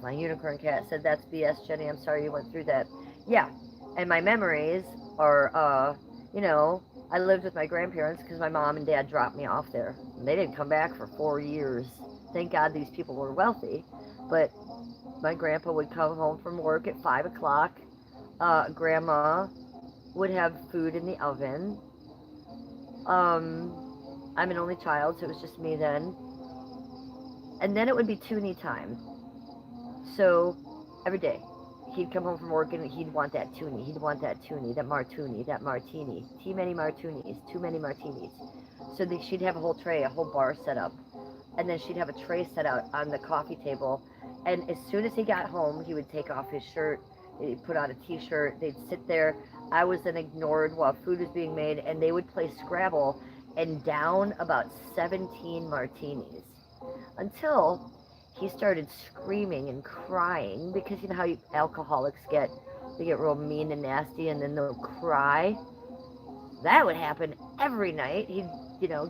My unicorn cat said that's BS, Jenny. I'm sorry you went through that. Yeah, and my memories are, I lived with my grandparents because my mom and dad dropped me off there. And they didn't come back for 4 years. Thank God these people were wealthy. But my grandpa would come home from work at 5 o'clock. Grandma would have food in the oven. I'm an only child, so it was just me then. And then it would be toonie time. So every day, he'd come home from work and he'd want that toonie. He'd want that toonie, that martini, that martini. Too many martinis, too many martinis. So she'd have a whole tray, a whole bar set up. And then she'd have a tray set out on the coffee table. And as soon as he got home, he would take off his shirt, he'd put on a t-shirt, they'd sit there. I was then ignored while food was being made, and they would play Scrabble and down about 17 martinis until he started screaming and crying because you know how alcoholics get, they get real mean and nasty and then they'll cry. That would happen every night. He'd,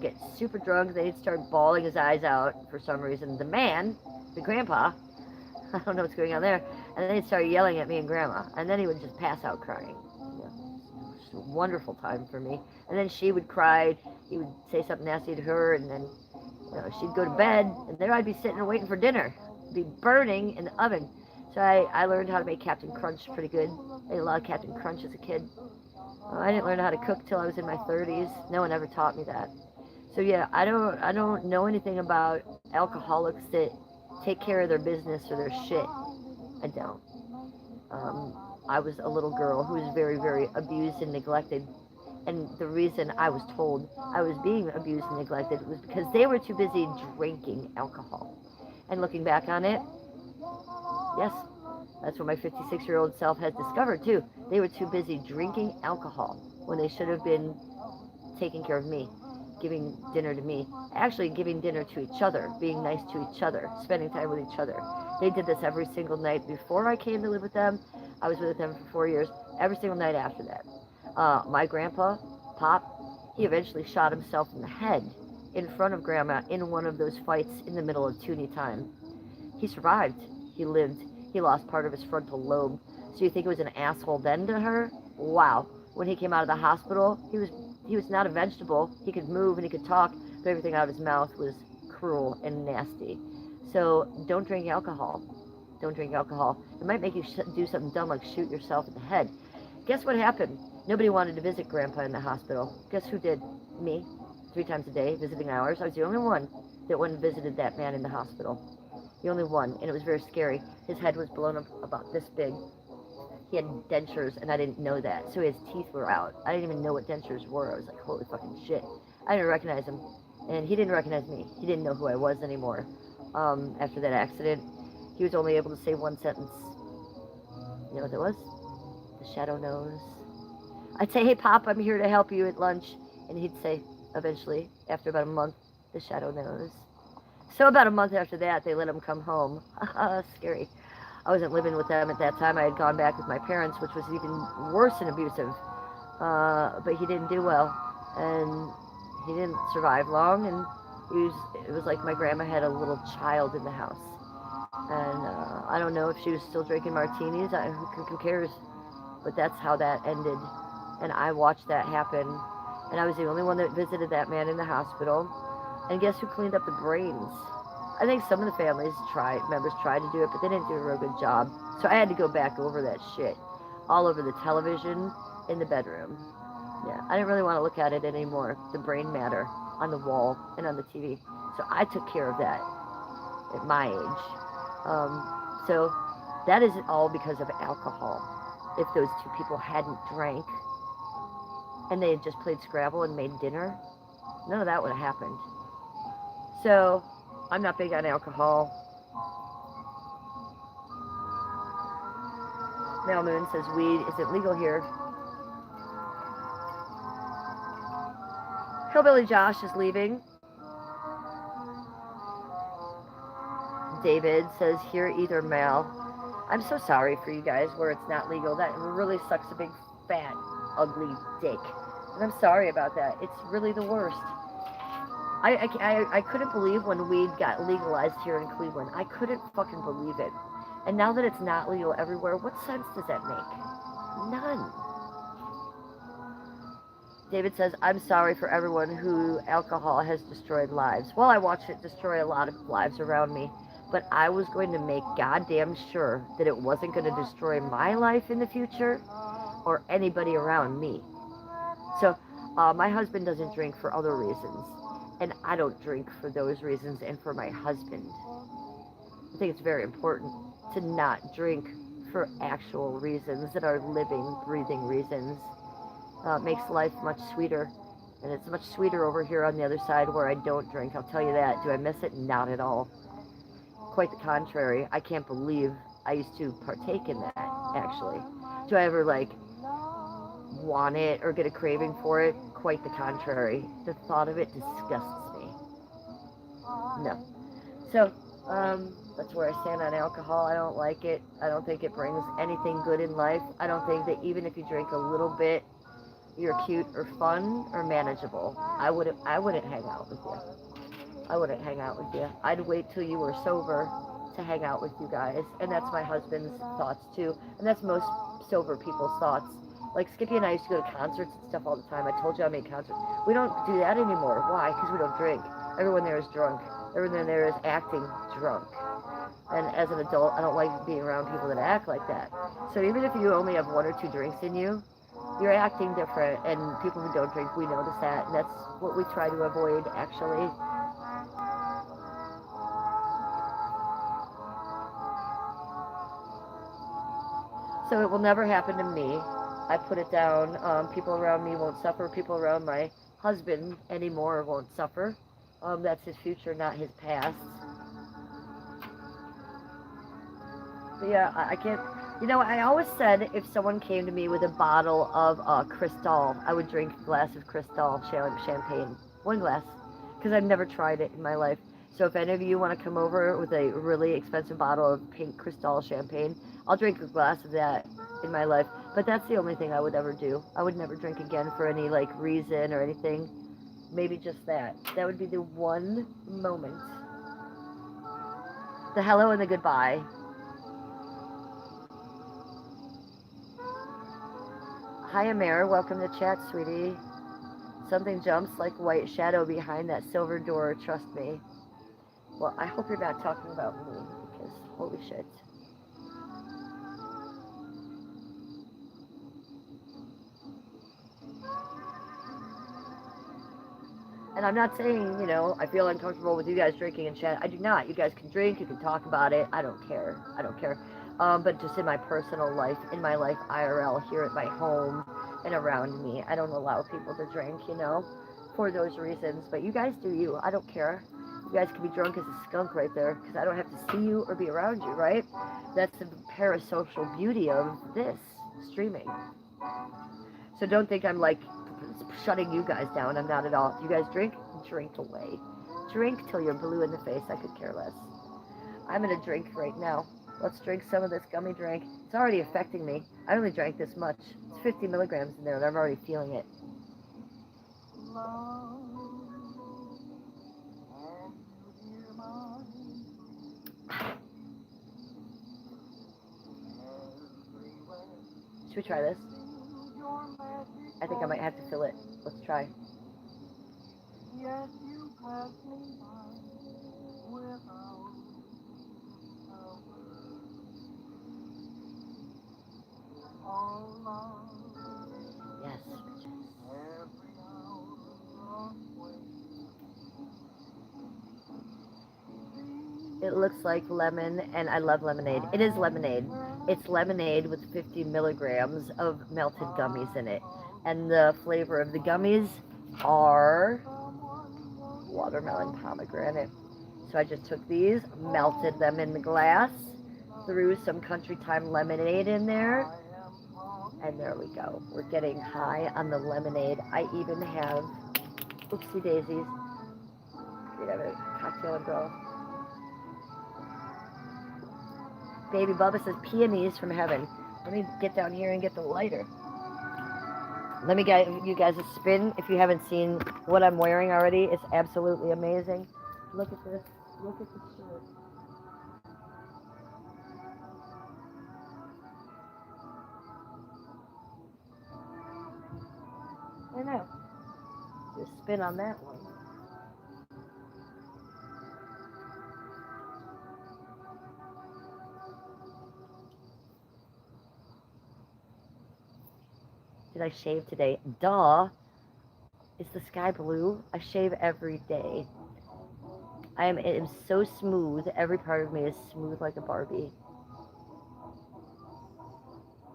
get super drunk, then he'd start bawling his eyes out for some reason. The man, the grandpa, I don't know what's going on there, and then he'd start yelling at me and grandma, and then he would just pass out crying. Just a wonderful time for me. And then she would cry, he would say something nasty to her, and then she'd go to bed, and there I'd be sitting and waiting for dinner. It'd be burning in the oven. So I learned how to make Captain Crunch pretty good. I ate a lot of Captain Crunch as a kid. I didn't learn how to cook till I was in my 30s. No one ever taught me that. So yeah, I don't know anything about alcoholics that take care of their business or their shit. I don't. I was a little girl who was very, very abused and neglected. And the reason I was told I was being abused and neglected was because they were too busy drinking alcohol. And looking back on it, yes, that's what my 56-year-old self has discovered too. They were too busy drinking alcohol when they should have been taking care of me, giving dinner to me, actually giving dinner to each other, being nice to each other, spending time with each other. They did this every single night before I came to live with them. I was with them for 4 years, every single night after that. My grandpa, Pop, he eventually shot himself in the head in front of Grandma in one of those fights in the middle of toonie time. He survived. He lived. He lost part of his frontal lobe. So you think he was an asshole then to her? Wow. When he came out of the hospital, he was not a vegetable. He could move and he could talk, but everything out of his mouth was cruel and nasty. So don't drink alcohol. Don't drink alcohol. It might make you do something dumb like shoot yourself in the head. Guess what happened? Nobody wanted to visit Grandpa in the hospital. Guess who did? Me. 3 times a day, visiting hours. I was the only one that went and visited that man in the hospital. The only one, and it was very scary. His head was blown up about this big. He had dentures, and I didn't know that. So his teeth were out. I didn't even know what dentures were. I was like, holy fucking shit. I didn't recognize him, and he didn't recognize me. He didn't know who I was anymore. After that accident, he was only able to say one sentence. You know what that was? The shadow knows. I'd say, hey, Pop, I'm here to help you at lunch. And he'd say, eventually, after about a month, the shadow knows. So about a month after that, they let him come home. Scary. I wasn't living with them at that time. I had gone back with my parents, which was even worse and abusive. But he didn't do well. And he didn't survive long. And it was like my grandma had a little child in the house. And I don't know if she was still drinking martinis. Who cares? But that's how that ended. And I watched that happen. And I was the only one that visited that man in the hospital. And guess who cleaned up the brains? I think some of the members tried to do it, but they didn't do a real good job. So I had to go back over that shit. All over the television, in the bedroom. Yeah, I didn't really want to look at it anymore. The brain matter on the wall and on the TV. So I took care of that at my age. So that is all because of alcohol. If those two people hadn't drank and they had just played Scrabble and made dinner, none of that would have happened. So I'm not big on alcohol. Mel Moon says weed isn't legal here. Hillbilly Josh is leaving. David says here either Mel. I'm so sorry for you guys where it's not legal. That really sucks a big fat ugly dick. And I'm sorry about that. It's really the worst. I couldn't believe when weed got legalized here in Cleveland. I couldn't fucking believe it. And now that it's not legal everywhere, what sense does that make? None. David says, I'm sorry for everyone who alcohol has destroyed lives. Well, I watched it destroy a lot of lives around me. but I was going to make goddamn sure that it wasn't going to destroy my life in the future or anybody around me. So my husband doesn't drink for other reasons, and I don't drink for those reasons and for my husband. I think it's very important to not drink for actual reasons that are living, breathing reasons. It makes life much sweeter, and it's much sweeter over here on the other side where I don't drink. I'll tell you that. Do I miss it? Not at all. Quite the contrary. I can't believe I used to partake in that, actually. Do I ever, like, want it or get a craving for it? Quite the contrary. The thought of it disgusts me. No. So, that's where I stand on alcohol. I don't like it. I don't think it brings anything good in life. I don't think that even if you drink a little bit, you're cute or fun or manageable. I wouldn't hang out with you. I wouldn't hang out with you. I'd wait till you were sober to hang out with you guys. And that's my husband's thoughts too. And that's most sober people's thoughts. Like Skippy and I used to go to concerts and stuff all the time. I told you I made concerts. We don't do that anymore. Why? Because we don't drink. Everyone there is drunk. Everyone there is acting drunk. And as an adult, I don't like being around people that act like that. So even if you only have 1 or 2 drinks in you, you're acting different. And people who don't drink, we notice that. And that's what we try to avoid, actually. So it will never happen to me. I put it down. People around me won't suffer. People around my husband anymore won't suffer. That's his future, not his past. But yeah, I can't. You know, I always said if someone came to me with a bottle of Cristal, I would drink a glass of Cristal champagne. 1 glass. Because I've never tried it in my life. So if any of you want to come over with a really expensive bottle of pink Cristal champagne, I'll drink a glass of that in my life. But that's the only thing I would ever do. I would never drink again for any, like, reason or anything. Maybe just that. That would be the one moment. The hello and the goodbye. Hi, Amir. Welcome to chat, sweetie. Something jumps like white shadow behind that silver door. Trust me. Well, I hope you're not talking about me, because holy shit. And I'm not saying, you know, I feel uncomfortable with you guys drinking and chat. I do not. You guys can drink, you can talk about it. I don't care. I don't care. But just in my personal life, in my life IRL, here at my home and around me, I don't allow people to drink, you know, for those reasons. But you guys do you. I don't care. You guys can be drunk as a skunk right there, because I don't have to see you or be around you, right? That's the parasocial beauty of this streaming. So don't think I'm like shutting you guys down. I'm not at all. If you guys drink, drink away. Drink till you're blue in the face. I could care less. I'm gonna drink right now. Let's drink some of this gummy drink. It's already affecting me. I only drank this much. It's 50 milligrams in there, and I'm already feeling it. Should we try this? I think I might have to fill it. Let's try. Yes. It looks like lemon, and I love lemonade. It is lemonade. It's lemonade with 50 milligrams of melted gummies in it. And the flavor of the gummies are watermelon pomegranate. So I just took these, melted them in the glass, threw some country time lemonade in there, and there we go. We're getting high on the lemonade. I even have, oopsie daisies, we have a cocktail umbrella. Baby Bubba says peonies from heaven. Let me get down here and get the lighter. Let me give you guys a spin. If you haven't seen what I'm wearing already, it's absolutely amazing. Look at this. Look at the shirt. I know. Just spin on that one. Did I shave today? Duh. Is the sky blue? I shave every day. It am so smooth. Every part of me is smooth like a Barbie.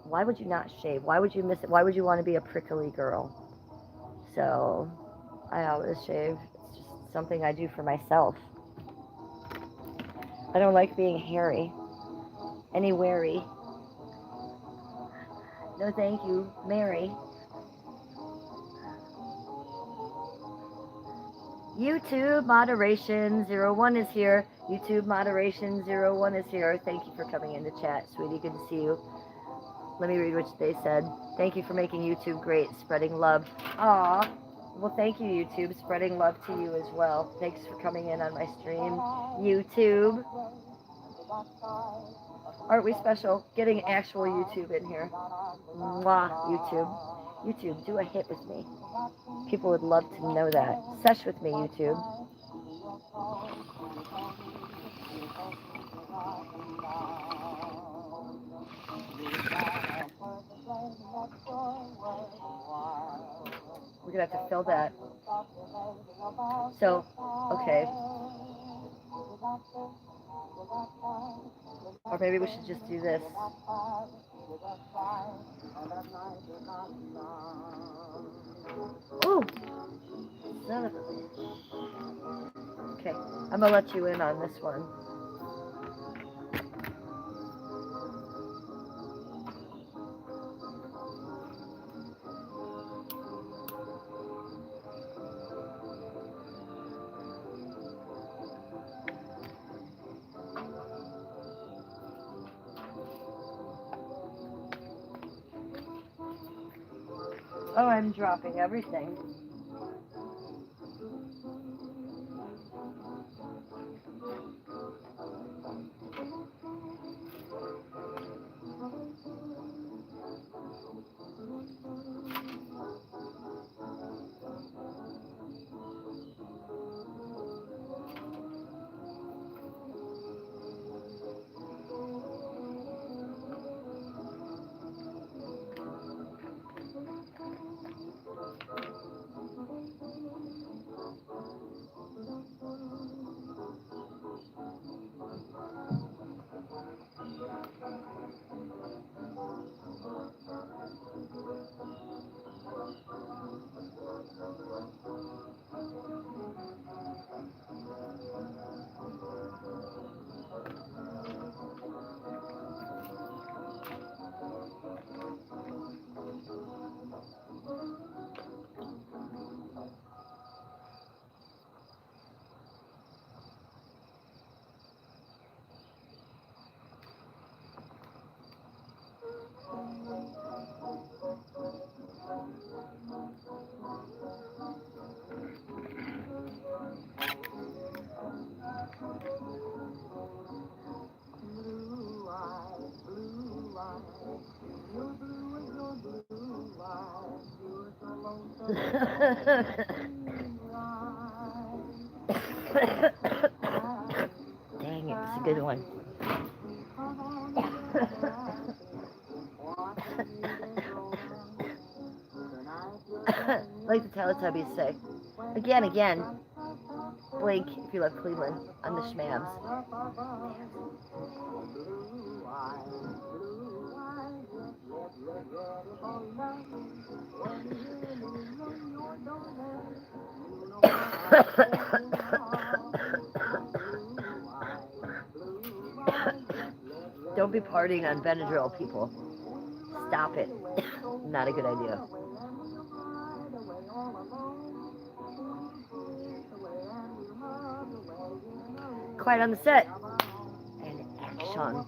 Why would you not shave? Why would you miss it? Why would you want to be a prickly girl? So, I always shave. It's just something I do for myself. I don't like being hairy. Any wary. No, thank you, Mary. YouTube moderation 01 is here. YouTube moderation 01 is here. Thank you for coming into chat, sweetie. Good to see you. Let me read what they said. Thank you for making YouTube great, spreading love. Aw. Well, thank you, YouTube. Spreading love to you as well. Thanks for coming in on my stream, YouTube. Aren't we special? Getting actual YouTube in here. Mwah, YouTube. YouTube, do a hit with me. People would love to know that. Sesh with me, YouTube. We're gonna have to fill that. So, okay. Or maybe we should just do this. Ooh! Son of a bitch. Okay, I'm gonna let you in on this one. Oh, I'm dropping everything. Dang it, it's a good one. Like the Teletubbies say. Again. Blink if you love Cleveland on the Schmabs. Don't be partying on Benadryl, people. Stop it. Not a good idea. Quiet on the set. And action.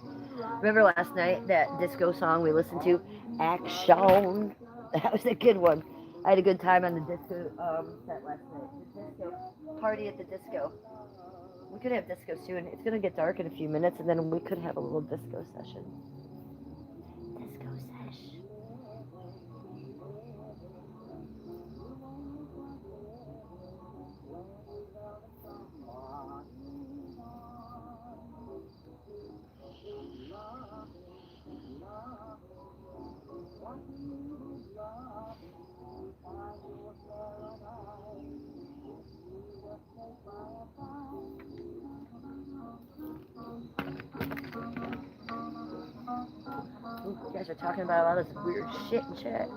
Remember last night that disco song we listened to? Action. That was a good one. I had a good time on the disco set last night. The disco party at the disco. We could have disco soon. It's gonna get dark in a few minutes, and then we could have a little disco session. Disco sesh. guys are talking about all this weird shit and chat.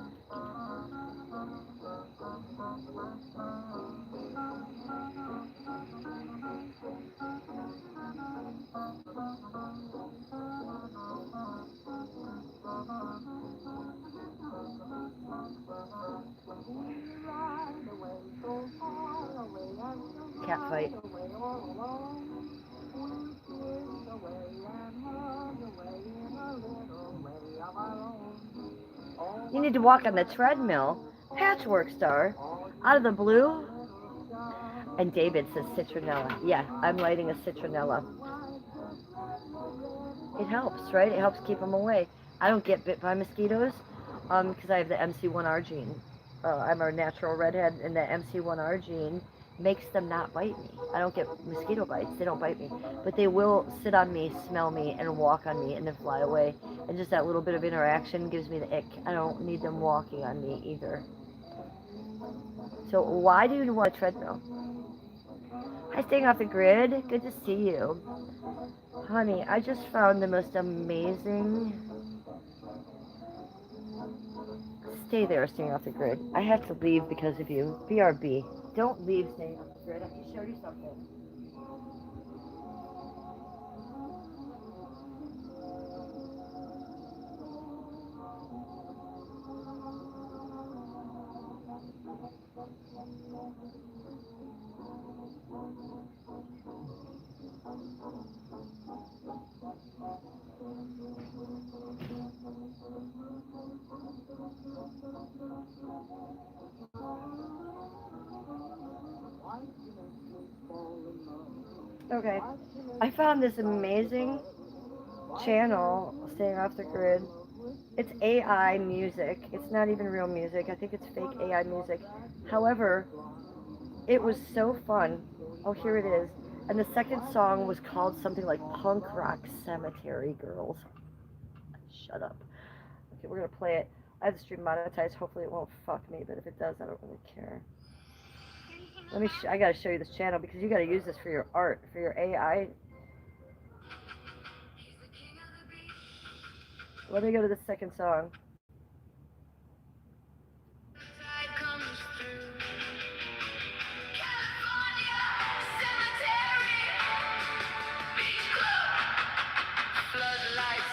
Cat fight. You need to walk on the treadmill. Patchwork star. Out of the blue. And David says citronella. Yeah, I'm lighting a citronella. It helps, right? It helps keep them away. I don't get bit by mosquitoes because I have the MC1R gene. I'm a natural redhead, and the MC1R gene makes them not bite me. I don't get mosquito bites. They don't bite me. But they will sit on me, smell me, and walk on me, and then fly away. And just that little bit of interaction gives me the ick. I don't need them walking on me either. So why do you want a treadmill? Hi, staying off the grid. Good to see you. Honey, I just found the most amazing... Stay there, staying off the grid. I have to leave because of you. BRB. Don't leave, staying off the grid. I have to show you something. Okay, I found this amazing channel, staying off the grid. It's AI music. It's not even real music. I think it's fake AI music. However, it was so fun. Oh, here it is. And the second song was called something like Punk Rock Cemetery Girls. Shut up. Okay, we're going to play it. I have the stream monetized. Hopefully it won't fuck me, but if it does, I don't really care. I gotta show you this channel because you gotta use this for your art, for your AI. Let me go to the second song.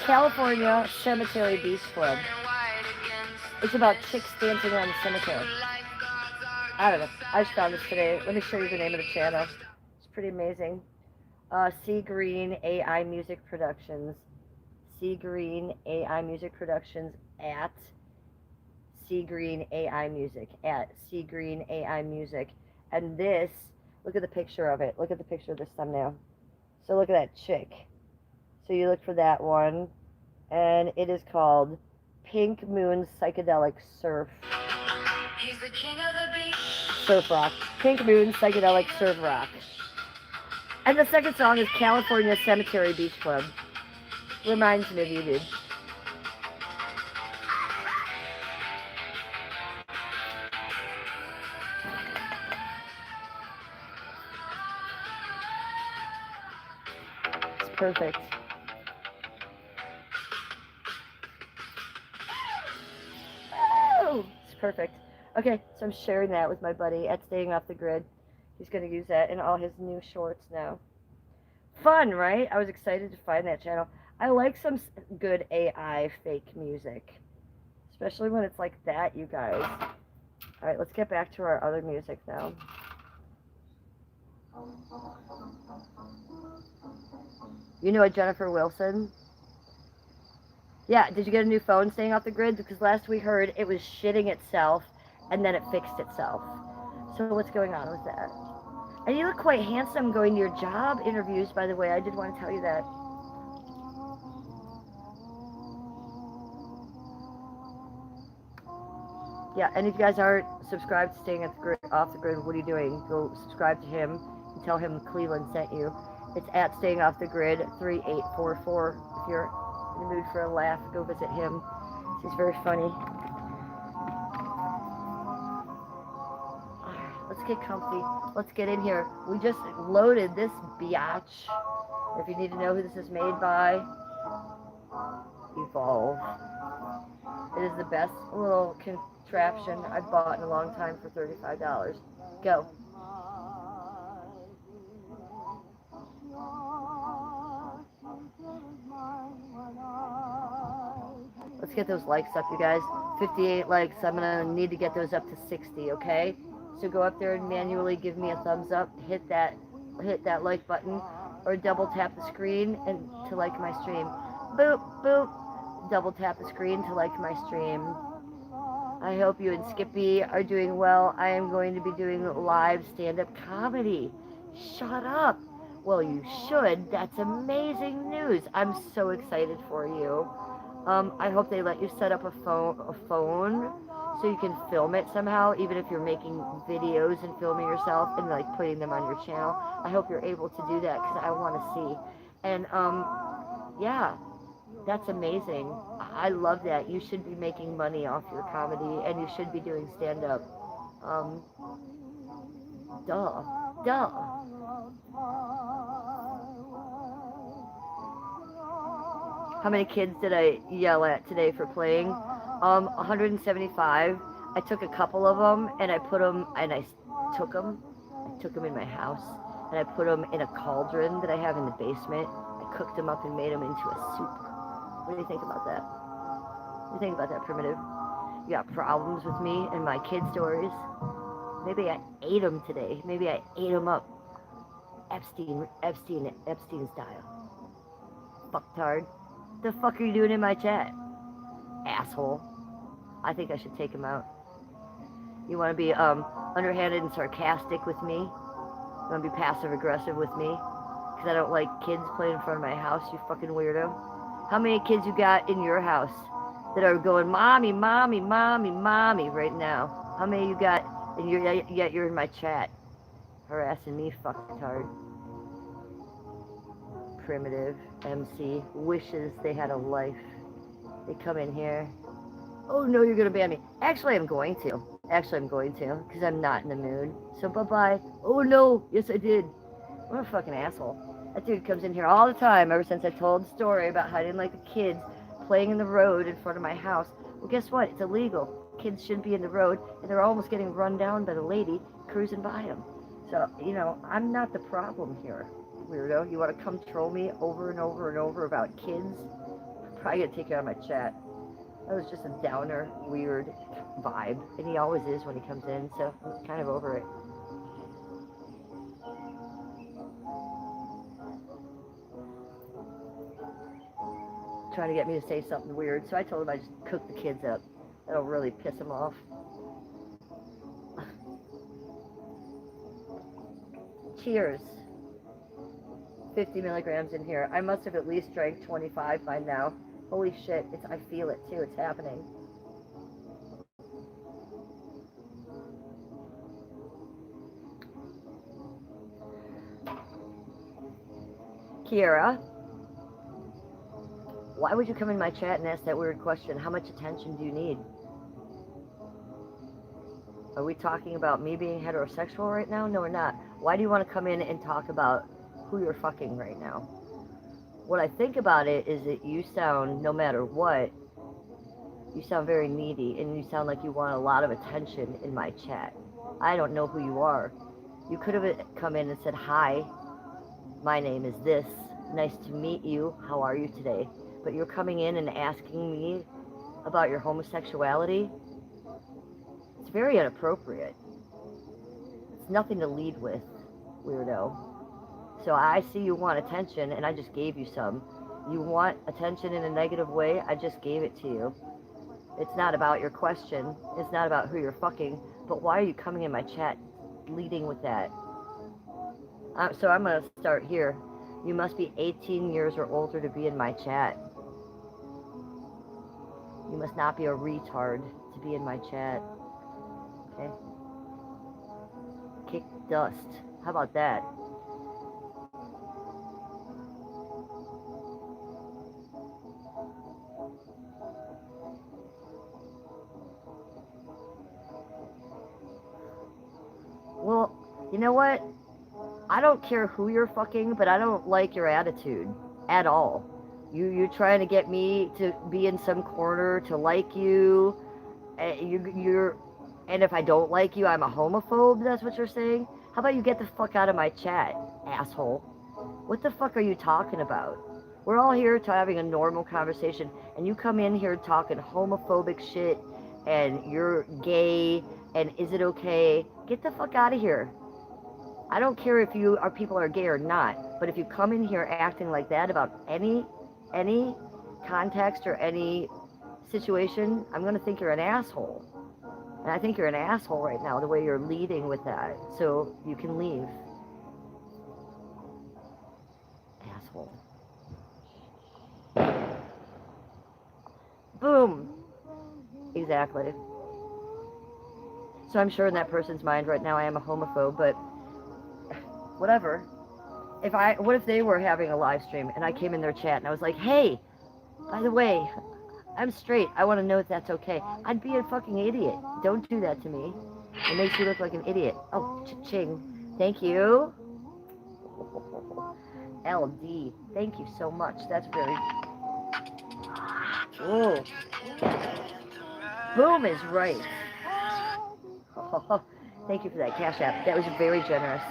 California Cemetery Beach Club. It's about chicks dancing around the cemetery. I don't know. I just found this today. Let me show you the name of the channel. It's pretty amazing. Sea Green AI Music Productions. Sea Green AI Music Productions at Sea Green AI Music. At Sea Green AI Music. And this, look at the picture of it. Look at the picture of this thumbnail. So look at that chick. So you look for that one. And it is called Pink Moon Psychedelic Surf. He's the king of the beach. Surf rock. Pink Moon Psychedelic Surf Rock. And the second song is California Cemetery Beach Club. Reminds me of you, dude. It's perfect. Oh, it's perfect. Okay, so I'm sharing that with my buddy at Staying Off the Grid. He's going to use that in all his new shorts now. Fun, right? I was excited to find that channel. I like some good AI fake music, especially when it's like that, you guys. All right, let's get back to our other music now. You know a Jennifer Wilson? Yeah, did you get a new phone, Staying Off the Grid? Because last we heard it was shitting itself and then it fixed itself. So what's going on with that? And you look quite handsome going to your job interviews, by the way. I did want to tell you that. Yeah, and if you guys aren't subscribed to Staying Off the Grid, what are you doing? Go subscribe to him and tell him Cleveland sent you. It's at Staying Off the Grid 3844. If you're in the mood for a laugh, go visit him. He's very funny. Let's get comfy. Let's get in here. We just loaded this biatch. If you need to know who this is made by, Evolve. It is the best little contraption I've bought in a long time for $35. Go. Let's get those likes up, you guys. 58 likes. I'm gonna need to get those up to 60, okay? So go up there and manually give me a thumbs up. Hit that like button, or double tap the screen and to like my stream. Boop boop. Double tap the screen to like my stream. I hope you and Skippy are doing well. I am going to be doing live stand-up comedy. Shut up. Well, you should. That's amazing news. I'm so excited for you. I hope they let you set up a phone so you can film it somehow, even if you're making videos and filming yourself and like putting them on your channel. I hope you're able to do that because I want to see. And yeah, that's amazing. I love that. You should be making money off your comedy, and you should be doing stand-up. Um, duh, duh. How many kids did I yell at today for playing? 175. I took a couple of them and I put them, and I took them in my house, and I put them in a cauldron that I have in the basement. I cooked them up and made them into a soup. What do you think about that? What do you think about that, Primitive? You got problems with me and my kid stories? Maybe I ate them today. Maybe I ate them up. Epstein style. Fucktard. The fuck are you doing in my chat? Asshole. I think I should take him out. You want to be underhanded and sarcastic with me? You want to be passive aggressive with me? Because I don't like kids playing in front of my house, you fucking weirdo. How many kids you got in your house that are going, mommy, mommy, mommy, mommy right now? How many you got, and yet you're in my chat harassing me, fucktard? Primitive MC wishes they had a life. They come in here. Oh no, you're gonna ban me. Actually, I'm going to. Because I'm not in the mood. So bye-bye. Oh no, yes I did. What a fucking asshole. That dude comes in here all the time ever since I told the story about how I didn't like the kids playing in the road in front of my house. Well, guess what? It's illegal. Kids shouldn't be in the road, and they're almost getting run down by the lady cruising by them. So, you know, I'm not the problem here, weirdo. You want to come troll me over and over and over about kids? I'm probably going to take you out of my chat. That was just a downer, weird vibe, and he always is when he comes in, so I'm kind of over it. Trying to get me to say something weird, so I told him I just cook the kids up. That'll really piss him off. Cheers. 50 milligrams in here. I must have at least drank 25 by now. Holy shit, I feel it too, it's happening. Kiera, why would you come in my chat and ask that weird question? How much attention do you need? Are we talking about me being heterosexual right now? No, we're not. Why do you want to come in and talk about who you're fucking right now? What I think about it is that you sound, no matter what, you sound very needy, and you sound like you want a lot of attention in my chat. I don't know who you are. You could have come in and said, hi, my name is this. Nice to meet you. How are you today? But you're coming in and asking me about your homosexuality. It's very inappropriate. It's nothing to lead with, weirdo. So I see you want attention, and I just gave you some. You want attention in a negative way, I just gave it to you. It's not about your question. It's not about who you're fucking. But why are you coming in my chat leading with that? So I'm going to start here. You must be 18 years or older to be in my chat. You must not be a retard to be in my chat. Okay? Kick dust. How about that? Well, you know what? I don't care who you're fucking, but I don't like your attitude at all. You're trying to get me to be in some corner to like you. You're and if I don't like you, I'm a homophobe. That's what you're saying. How about you get the fuck out of my chat, asshole? What the fuck are you talking about? We're all here having a normal conversation, and you come in here talking homophobic shit, and you're gay, and is it okay? Get the fuck out of here. I don't care if you are people are gay or not, but if you come in here acting like that about any context or any situation, I'm gonna think you're an asshole. And I think you're an asshole right now, the way you're leading with that. So you can leave. Asshole. Boom. Exactly. So I'm sure in that person's mind right now I am a homophobe, but whatever. What if they were having a live stream and I came in their chat and I was like, hey, by the way, I'm straight. I want to know if that's okay. I'd be a fucking idiot. Don't do that to me. It makes you look like an idiot. Oh, ching. Thank you. LD. Thank you so much. That's very... Oh. Boom is right. Thank you for that Cash App. That was very generous.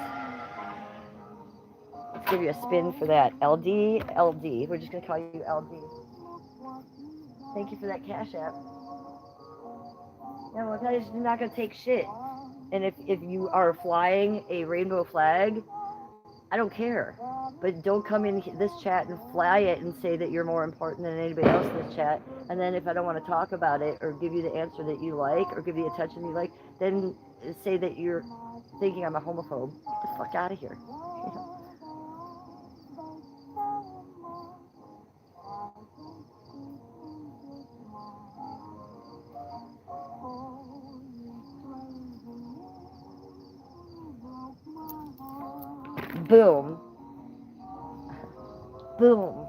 Let's give you a spin for that. LD, LD. We're just going to call you LD. Thank you for that Cash App. Yeah, well, guys, you're not going to take shit. And if you are flying a rainbow flag, I don't care. But don't come in this chat and fly it and say that you're more important than anybody else in this chat. And then if I don't want to talk about it or give you the answer that you like or give you the attention you like, then say that you're thinking I'm a homophobe. Get the fuck out of here. Boom. Boom.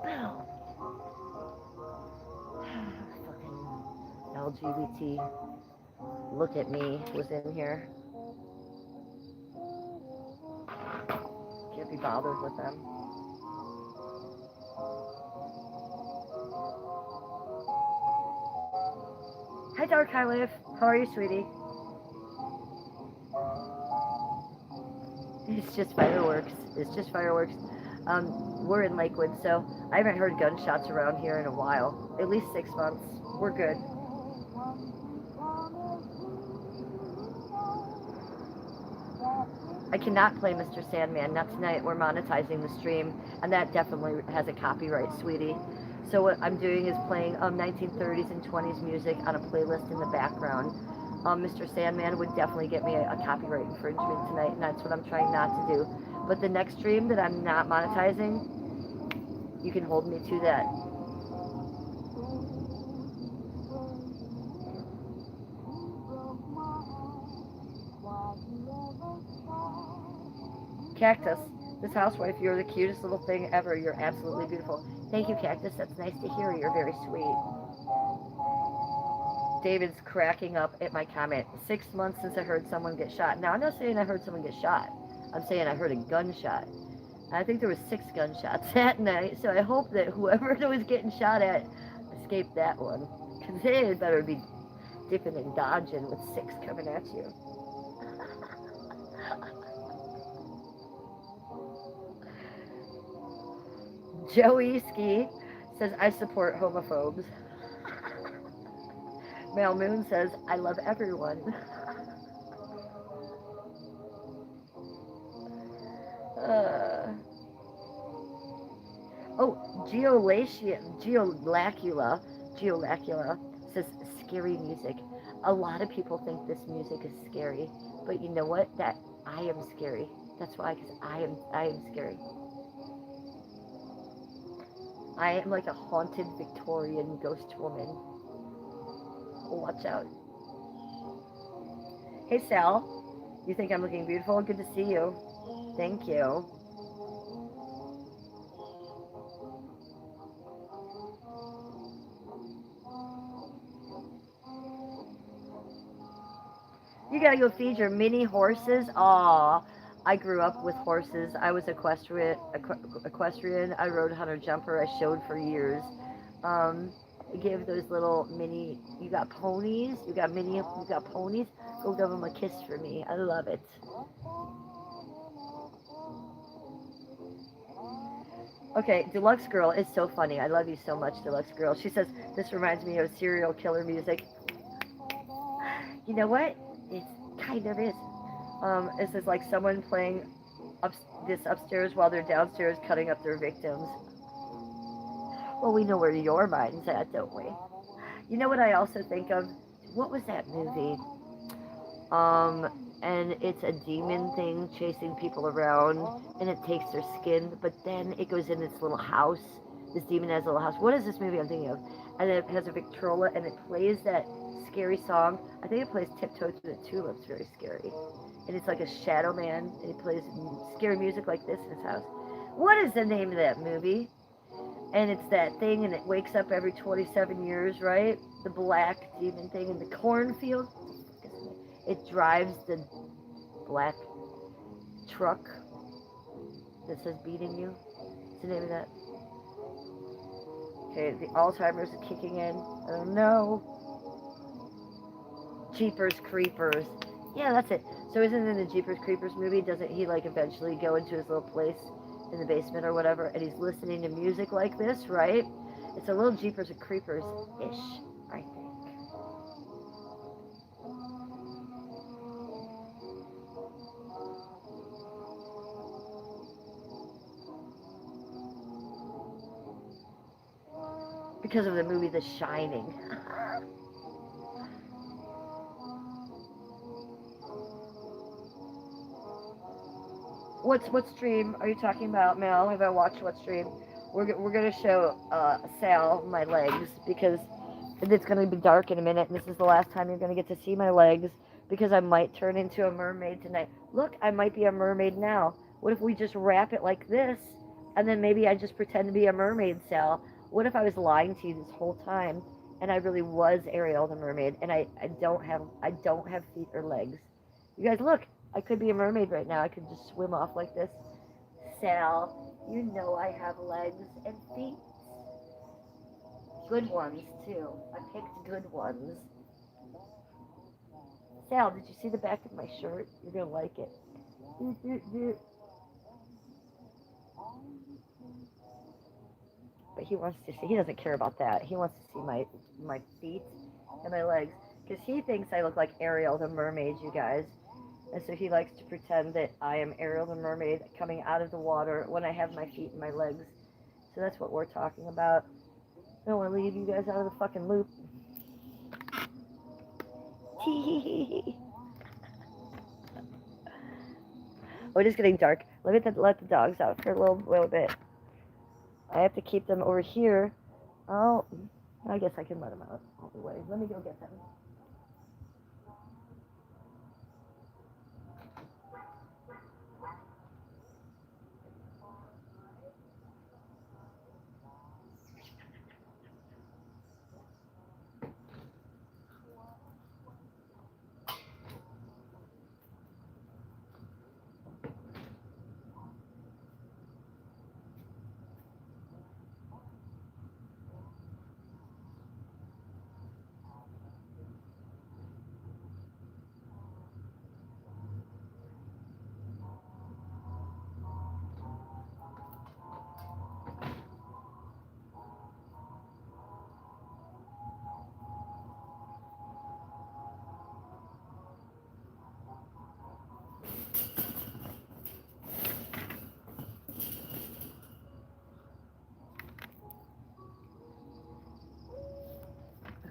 Boom. Fucking LGBT. Look at me was in here. Can't be bothered with them. Hi, Dark High Life. How are you, sweetie? It's just fireworks. It's just fireworks. We're in Lakewood, so I haven't heard gunshots around here in a while. At least 6 months. We're good. I cannot play Mr. Sandman. Not tonight. We're monetizing the stream, and that definitely has a copyright, sweetie. So what I'm doing is playing 1930s and 20s music on a playlist in the background. Mr. Sandman would definitely get me a copyright infringement tonight, and that's what I'm trying not to do. But the next stream that I'm not monetizing, you can hold me to that. Cactus, this housewife, you're the cutest little thing ever. You're absolutely beautiful. Thank you, Cactus. That's nice to hear. You're very sweet. David's cracking up at my comment. 6 months since I heard someone get shot. Now, I'm not saying I heard someone get shot. I'm saying I heard a gunshot. I think there was 6 gunshots that night, so I hope that whoever was getting shot at escaped that one. Because they had better be dipping and dodging with 6 coming at you. Joey Ski says, I support homophobes. Mel Moon says, I love everyone. Geolacula says, scary music. A lot of people think this music is scary, but you know what? That I am scary. That's why, because I am scary. I am like a haunted Victorian ghost woman. Watch out. Hey, Sal. You think I'm looking beautiful? Good to see you. Thank you. You gotta go feed your mini horses? Aw, I grew up with horses. I was equestrian. I rode hunter jumper. I showed for years. Um, I gave those little mini. You got ponies. You got mini. You got ponies. Go give them a kiss for me. I love it. Okay, Deluxe Girl is so funny. I love you so much, Deluxe Girl. She says this reminds me of serial killer music. You know what? It kind of is. This is like someone playing up this upstairs while they're downstairs cutting up their victims. Well, we know where your mind's at, don't we? You know what I also think of? What was that movie? And it's a demon thing chasing people around, and it takes their skin, but then it goes in its little house. This demon has a little house. What is this movie I'm thinking of? And it has a Victrola, and it plays that scary song. I think it plays Tiptoe Through the Tulips, very scary. And it's like a shadow man, and he plays scary music like this in his house. What is the name of that movie? And it's that thing, and it wakes up every 27 years, right? The black demon thing in the cornfield. It drives the black truck that says beating you. What's the name of that? Okay, the Alzheimer's is kicking in. Oh no. Jeepers Creepers. Yeah, that's it. So isn't in the Jeepers Creepers movie, doesn't he like eventually go into his little place in the basement or whatever, and he's listening to music like this, right? It's a little Jeepers and Creepers-ish, I think. Because of the movie The Shining. What stream are you talking about, Mel? Have I watched what stream? We're gonna show Sal my legs because it's gonna be dark in a minute, and this is the last time you're gonna get to see my legs because I might turn into a mermaid tonight. Look, I might be a mermaid now. What if we just wrap it like this, and then maybe I just pretend to be a mermaid, Sal? What if I was lying to you this whole time, and I really was Ariel the mermaid, and I don't have feet or legs? You guys, look, I could be a mermaid right now. I could just swim off like this. Sal, you know I have legs and feet. Good ones, too. I picked good ones. Sal, did you see the back of my shirt? You're going to like it. But he wants to see, he doesn't care about that. He wants to see my feet and my legs. Because he thinks I look like Ariel the mermaid, you guys. And so he likes to pretend that I am Ariel the mermaid coming out of the water when I have my feet and my legs. So that's what we're talking about. I don't want to leave you guys out of the fucking loop. Oh, it is getting dark. Let the dogs out for a little bit. I have to keep them over here. Oh, I guess I can let them out all the way. Let me go get them.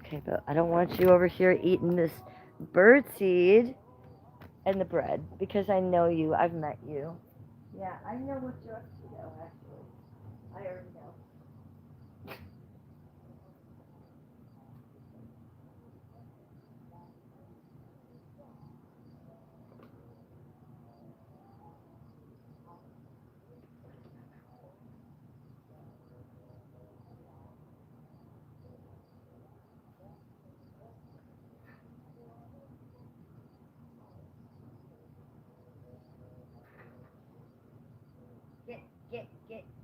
Okay, but I don't want you over here eating this bird seed and the bread because I know you. I've met you. Yeah, I know what you're up to, though, actually. I already know.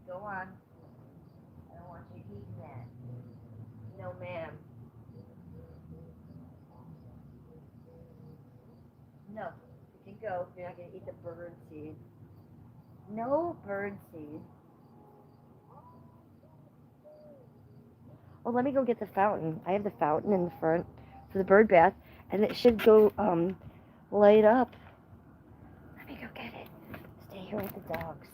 Go on. I don't want you eating that. No, ma'am. No. You can go. You're not going to eat the bird seed. No bird seed. Well, let me go get the fountain. I have the fountain in the front for the bird bath, and it should go light up. Let me go get it. Stay here with the dogs.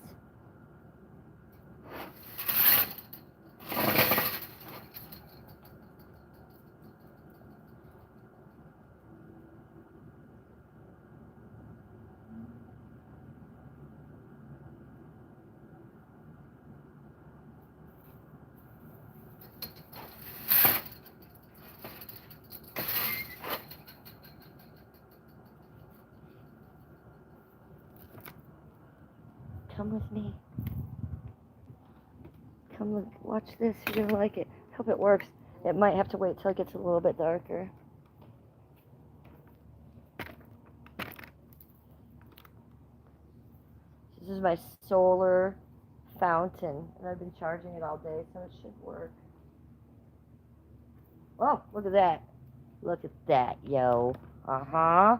Come with me. Come look, watch this. You're gonna like it. Hope it works. It might have to wait till it gets a little bit darker. This is my solar fountain, and I've been charging it all day, so it should work. Oh, look at that. Look at that, yo. Uh-huh.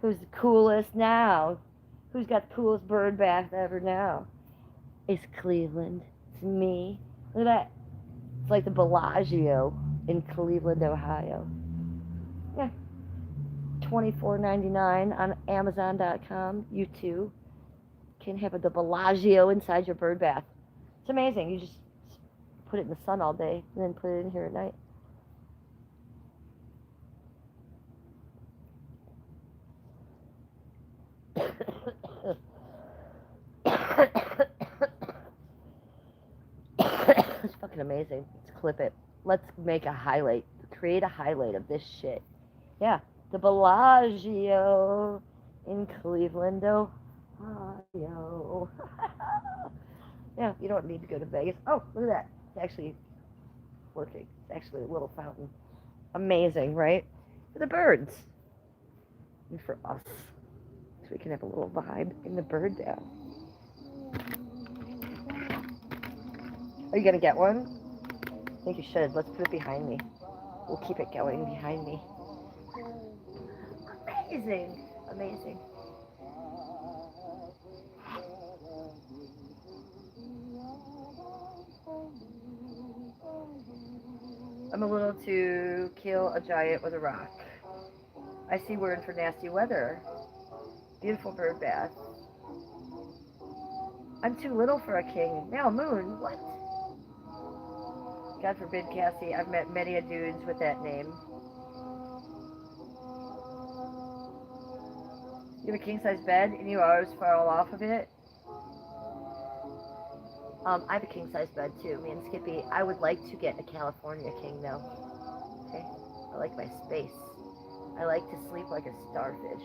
Who's the coolest now? Who's got the coolest bird bath ever now? It's Cleveland. It's me. Look at that. It's like the Bellagio in Cleveland, Ohio. Yeah. $24.99 on Amazon.com. You too can have the Bellagio inside your bird bath. It's amazing. You just put it in the sun all day and then put it in here at night. It's fucking amazing. Let's clip it. Let's make a highlight. Create a highlight of this shit. Yeah, the Bellagio in Cleveland, Ohio. Yeah, you don't need to go to Vegas. Oh, look at that. It's actually working. It's actually a little fountain. Amazing, right? For the birds. And for us. So we can have a little vibe in the bird bath. Are you going to get one? I think you should. Let's put it behind me. We'll keep it going behind me. Amazing. Amazing. I'm a little to kill a giant with a rock. I see we're in for nasty weather. Beautiful bird bath. I'm too little for a king. Now, Moon, what? God forbid, Cassie. I've met many a dudes with that name. You have a king-size bed and you always fall off of it? I have a king-size bed too. Me and Skippy. I would like to get a California king though. Okay? I like my space. I like to sleep like a starfish.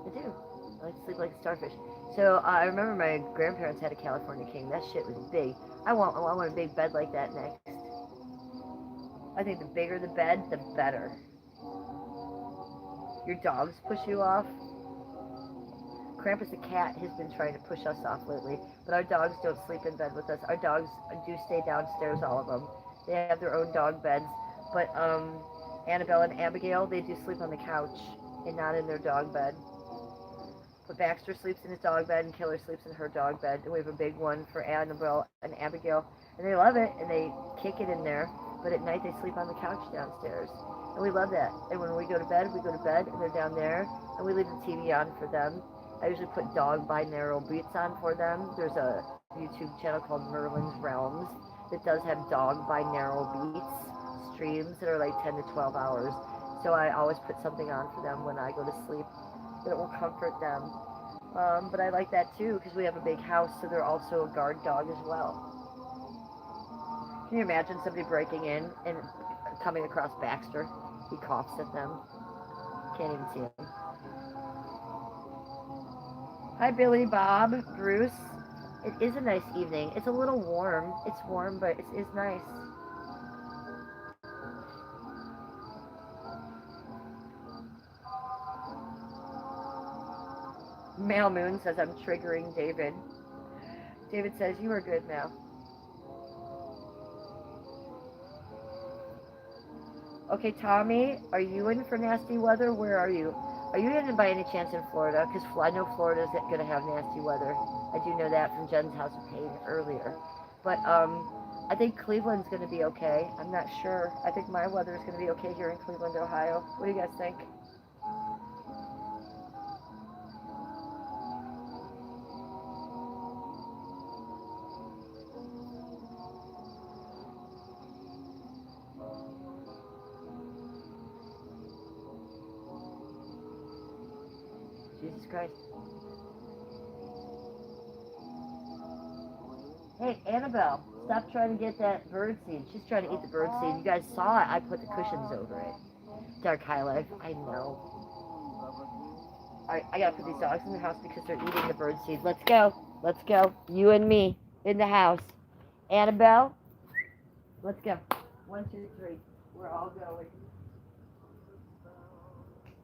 I do. I like to sleep like a starfish. So I remember my grandparents had a California king. That shit was big. I want a big bed like that next. I think the bigger the bed, the better. Your dogs push you off. Krampus the cat has been trying to push us off lately, but our dogs don't sleep in bed with us. Our dogs do stay downstairs, all of them. They have their own dog beds, but Annabelle and Abigail, they do sleep on the couch and not in their dog bed. But Baxter sleeps in his dog bed and Killer sleeps in her dog bed, and we have a big one for Annabelle and Abigail, and they love it, and they kick it in there, but at night they sleep on the couch downstairs. And we love that. And when we go to bed, and they're down there, and we leave the TV on for them. I usually put dog binaural beats on for them. There's a YouTube channel called Merlin's Realms that does have dog binaural beats, streams that are like 10 to 12 hours. So I always put something on for them when I go to sleep that will comfort them. But I like that too because we have a big house, so they're also a guard dog as well. Can you imagine somebody breaking in and coming across Baxter? He coughs at them. Can't even see him. Hi, Billy, Bob, Bruce. It is a nice evening. It's a little warm. It's warm, but it is nice. Male Moon says I'm triggering David. David says, you are good, Mel. Okay, Tommy, are you in for nasty weather? Where are you? Are you in by any chance in Florida? Because I know Florida's going to have nasty weather. I do know that from Jen's House of Pain earlier. But I think Cleveland's going to be okay. I'm not sure. I think my weather is going to be okay here in Cleveland, Ohio. What do you guys think? Jesus Christ. Hey, Annabelle, stop trying to get that bird seed. She's trying to eat the bird seed. You guys saw it. I put the cushions over it. Dark highlight. I know. Alright, I gotta put these dogs in the house because they're eating the bird seed. Let's go. Let's go. You and me in the house. Annabelle, let's go. 1, 2, 3. We're all going.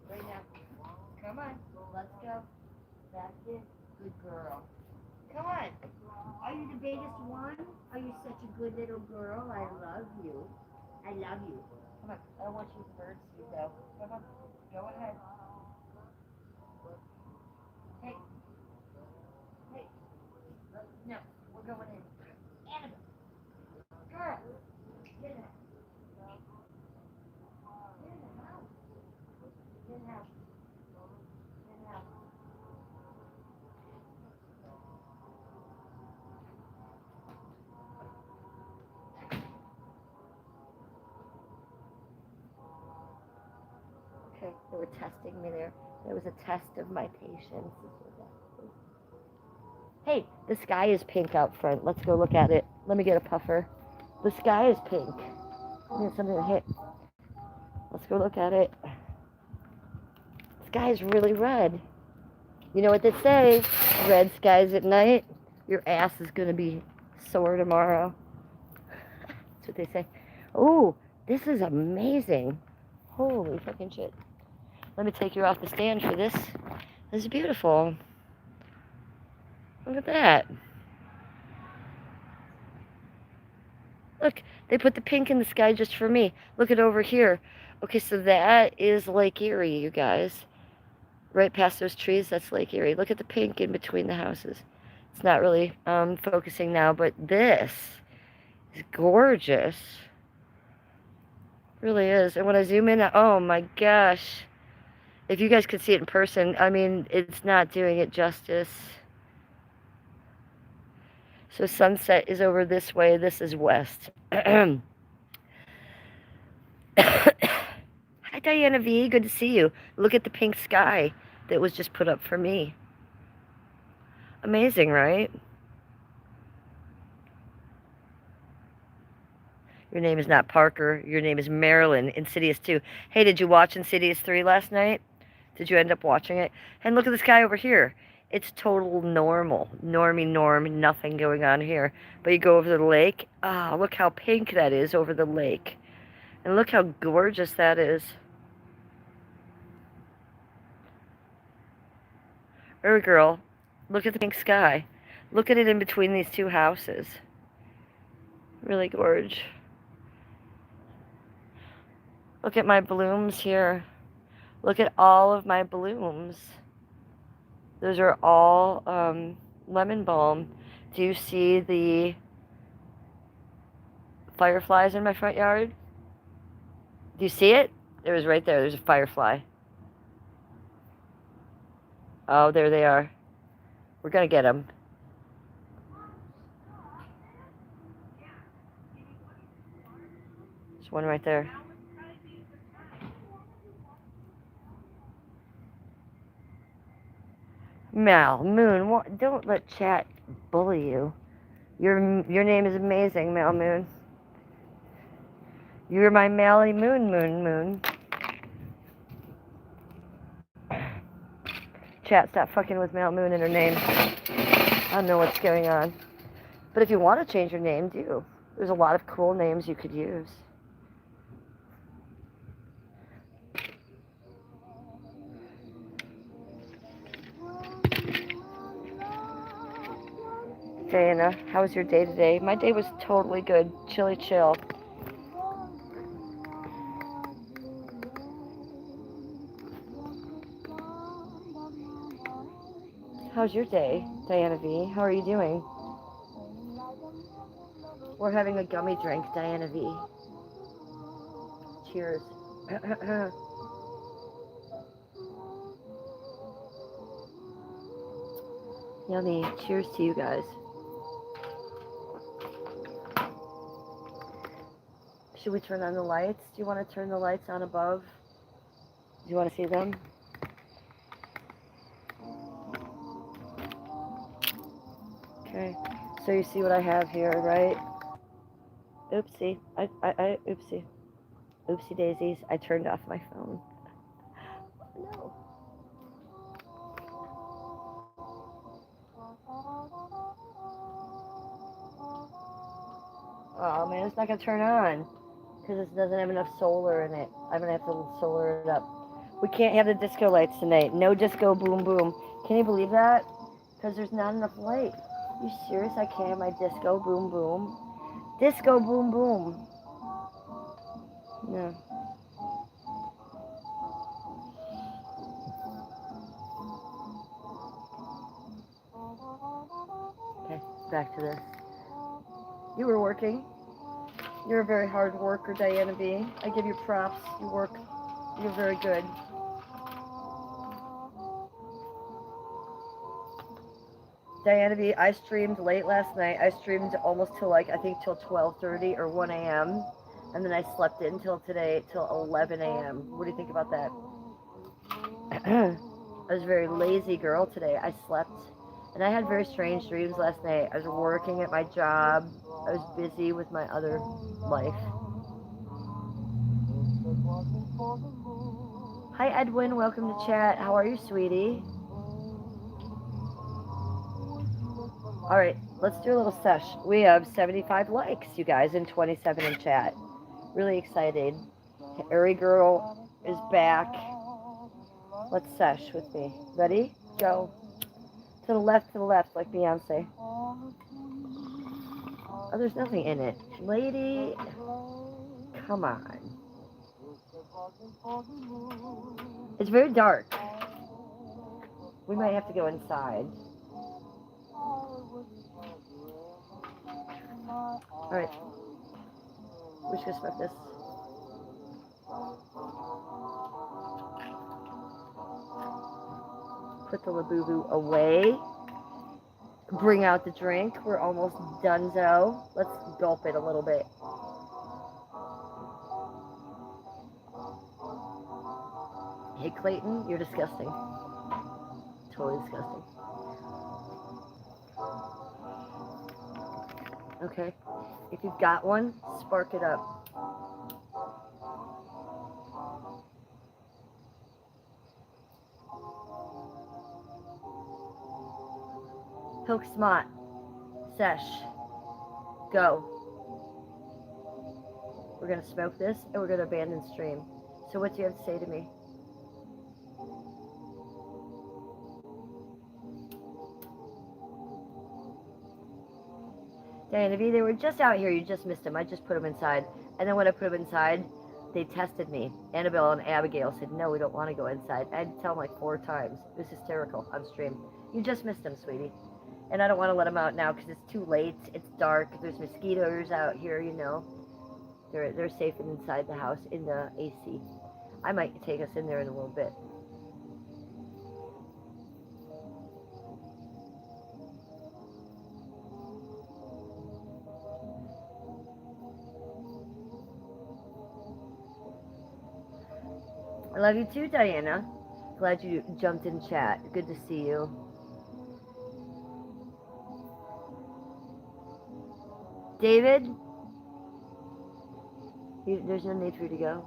Right now. Come on. Let's go. That's it. Good girl. Come on. Are you the biggest one? Are you such a good little girl? I love you. I love you. Come on. I don't want you with bird seed though. Come on. Go ahead. Hey. Hey. No. We're going in. Annabelle. Girl. Get in the house. Get in the house. Get in the house. Get in the house. Okay, they were testing me there. There was a test of my patience. Hey, the sky is pink out front. Let's go look at it. Let me get a puffer. The sky is pink. I need something to hit. Let's go look at it. The sky is really red. You know what they say? Red skies at night. Your ass is going to be sore tomorrow. That's what they say. Oh, this is amazing. Holy fucking shit. Let me take you off the stand for this. This is beautiful. Look at that. Look, they put the pink in the sky just for me. Look at over here. Okay, so that is Lake Erie, you guys. Right past those trees, that's Lake Erie. Look at the pink in between the houses. It's not really focusing now, but this is gorgeous. It really is. And when I zoom in, oh my gosh. If you guys could see it in person, I mean, it's not doing it justice. So sunset is over this way. This is west. Hi, Diana V. Good to see you. Look at the pink sky that was just put up for me. Amazing, right? Your name is not Parker. Your name is Marilyn. Insidious 2. Hey, did you watch Insidious 3 last night? Did you end up watching it? And look at this guy over here. It's total normal. Normie norm. Nothing going on here. But you go over the lake. Ah, look how pink that is over the lake. And look how gorgeous that is. Every girl, look at the pink sky. Look at it in between these two houses. Really gorgeous. Look at my blooms here. Look at all of my blooms. Those are all lemon balm. Do you see the fireflies in my front yard? Do you see it? It was right there. There's a firefly. Oh, there they are. We're going to get them. There's one right there. Mal, Moon, what, don't let chat bully you. Your name is amazing, Mal Moon. You're my Mally Moon. Chat, stop fucking with Mal Moon and her name. I don't know what's going on. But if you want to change your name, do. There's a lot of cool names you could use. Diana. How was your day today? My day was totally good. Chilly chill. How's your day, Diana V? How are you doing? We're having a gummy drink, Diana V. Cheers. Yummy. Cheers to you guys. Should we turn on the lights? Do you want to turn the lights on above? Do you want to see them? Okay. So you see what I have here, right? Oopsie. Oopsie. Oopsie daisies. I turned off my phone. No. Oh man, it's not gonna turn on because it doesn't have enough solar in it. I'm gonna have to solar it up. We can't have the disco lights tonight. No disco boom boom. Can you believe that? Because there's not enough light. You serious? I can't have my disco boom boom. Disco boom boom. No. Okay, back to this. You were working. You're a very hard worker, Diana B. I give you props. You work. You're very good. Diana B, I streamed late last night. I streamed almost till like, I think till 12:30 or 1 a.m. And then I slept in till today, till 11 a.m. What do you think about that? I was a very lazy girl today. I slept. And I had very strange dreams last night. I was working at my job. I was busy with my other life. Hi, Edwin. Welcome to chat. How are you, sweetie? All right, let's do a little sesh. We have 75 likes, you guys, and 27 in chat. Really excited. Airy Girl is back. Let's sesh with me. Ready? Go. To the left, like Beyonce. Oh, there's nothing in it. Lady, come on. It's very dark. We might have to go inside. Alright. We're just gonna smoke this. Put the Labubu away. Bring out the drink. We're almost donezo. Let's gulp it a little bit. Hey Clayton, you're disgusting. Totally disgusting. Okay. If you've got one, spark it up. Hilk Smot. Sesh. Go. We're gonna smoke this and we're gonna abandon stream. So what do you have to say to me? Diana V, they were just out here. You just missed them. I just put them inside. And then when I put them inside, they tested me. Annabelle and Abigail said, no, we don't want to go inside. I had to tell them like 4 times. It was hysterical on stream. You just missed them, sweetie. And I don't want to let them out now because it's too late. It's dark. There's mosquitoes out here, you know. They're safe inside the house in the AC. I might take us in there in a little bit. I love you too, Diana. Glad you jumped in chat. Good to see you. David? There's no need for you to go.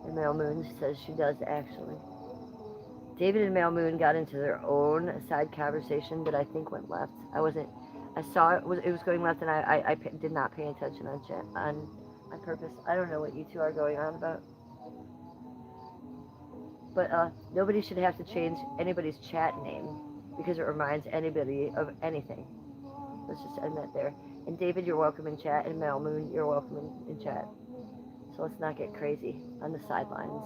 And Male Moon says she does, actually. David and Male Moon got into their own side conversation that I think went left. I saw it was going left, and I did not pay attention on chat on purpose. I don't know what you two are going on about. But nobody should have to change anybody's chat name because it reminds anybody of anything. Let's just end that there. And David, you're welcome in chat. And Mel Moon, you're welcome in chat. So let's not get crazy on the sidelines.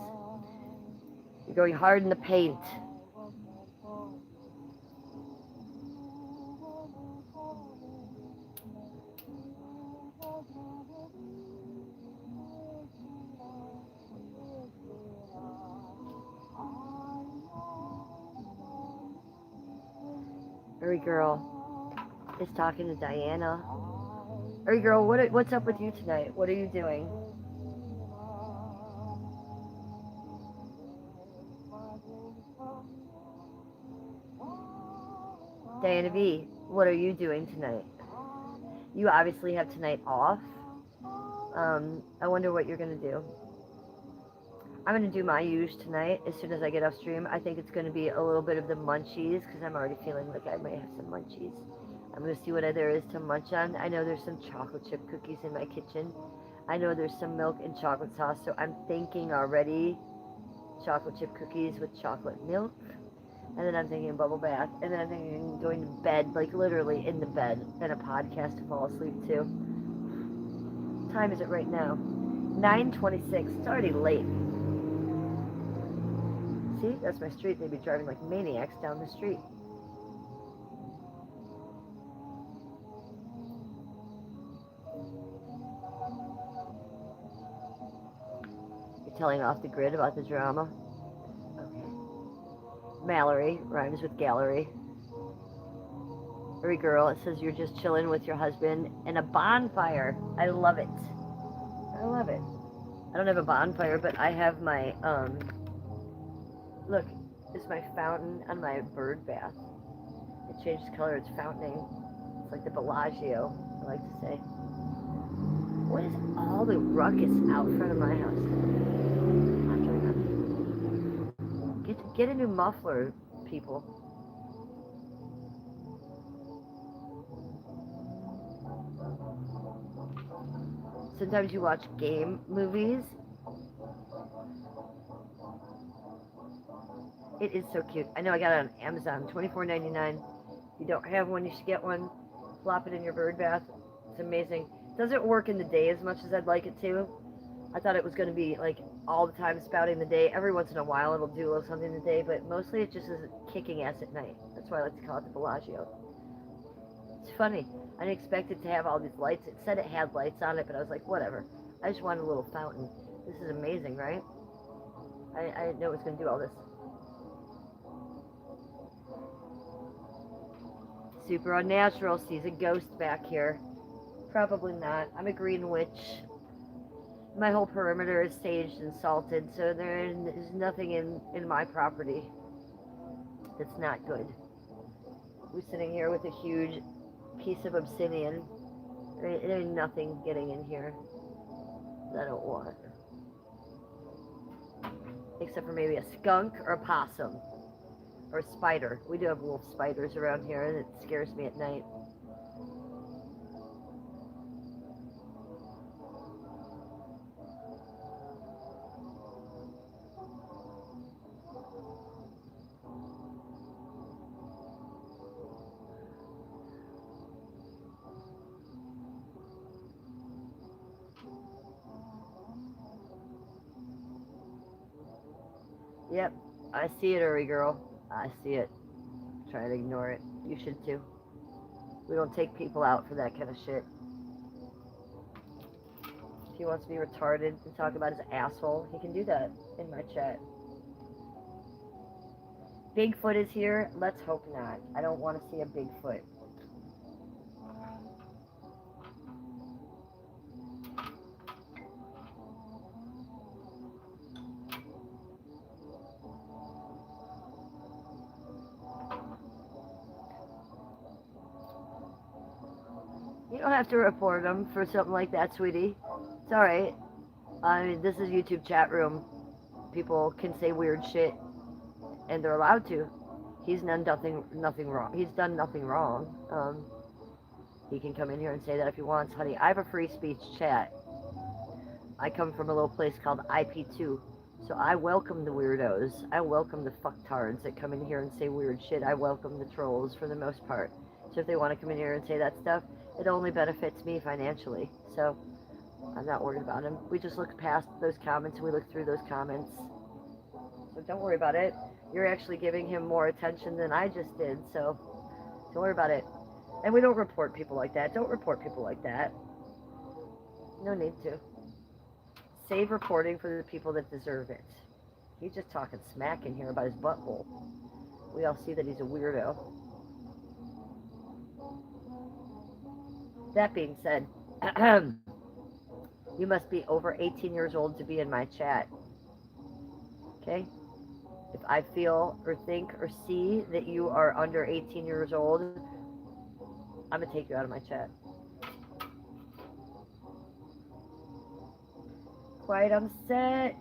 You're going hard in the paint. Hurry girl is talking to Diana. Hurry girl, what's up with you tonight? What are you doing? Diana V, what are you doing tonight? You obviously have tonight off. I wonder what you're going to do. I'm going to do my use tonight as soon as I get off stream. I think it's going to be a little bit of the munchies because I'm already feeling like I might have some munchies. I'm going to see what there is to munch on. I know there's some chocolate chip cookies in my kitchen. I know there's some milk and chocolate sauce, so I'm thinking already chocolate chip cookies with chocolate milk. And then I'm thinking bubble bath. And then I'm thinking going to bed, like literally in the bed, and a podcast to fall asleep to. What time is it right now? 9:26. It's already late. See, that's my street. They'd be driving like maniacs down the street. You're telling off the grid about the drama? Okay. Mallory rhymes with gallery. Every girl, it says you're just chilling with your husband and a bonfire. I love it. I love it. I don't have a bonfire, but I have my, look, it's my fountain on my bird bath. It changes color, it's fountaining. It's like the Bellagio, I like to say. What is all the ruckus out front of my house? Get a new muffler, people. Sometimes you watch game movies. It is so cute. I know I got it on Amazon, $24.99. If you don't have one, you should get one. Flop it in your bird bath. It's amazing. It doesn't work in the day as much as I'd like it to. I thought it was going to be like all the time spouting the day. Every once in a while it'll do a little something in the day, but mostly it just is kicking ass at night. That's why I like to call it the Bellagio. It's funny. I didn't expect it to have all these lights. It said it had lights on it, but I was like, whatever. I just wanted a little fountain. This is amazing, right? I didn't know it was going to do all this. Super Unnatural sees a ghost back here. Probably not. I'm a green witch. My whole perimeter is saged and salted, so there is nothing in my property that's not good. We're sitting here with a huge piece of obsidian. There ain't nothing getting in here that I don't want. Except for maybe a skunk or a possum. Or a spider. We do have wolf spiders around here, and it scares me at night. Yep, I see it, Uri girl. I see it. Try to ignore it. You should too. We don't take people out for that kind of shit. If he wants to be retarded and talk about his asshole, he can do that in my chat. Bigfoot is here? Let's hope not. I don't want to see a Bigfoot. You don't have to report them for something like that, sweetie. It's alright. I mean, this is YouTube chat room. People can say weird shit, and they're allowed to. He's done nothing wrong. He's done nothing wrong. He can come in here and say that if he wants, honey. I have a free speech chat. I come from a little place called IP2, so I welcome the weirdos. I welcome the fucktards that come in here and say weird shit. I welcome the trolls for the most part. So if they want to come in here and say that stuff, it only benefits me financially. So I'm not worried about them. We just look past those comments and we look through those comments. So don't worry about it. You're actually giving him more attention than I just did. So don't worry about it. And we don't report people like that. Don't report people like that. No need to. Save reporting for the people that deserve it. He's just talking smack in here about his butthole. We all see that he's a weirdo. That being said, you must be over 18 years old to be in my chat. Okay? If I feel or think or see that you are under 18 years old, I'm going to take you out of my chat. Quiet on set.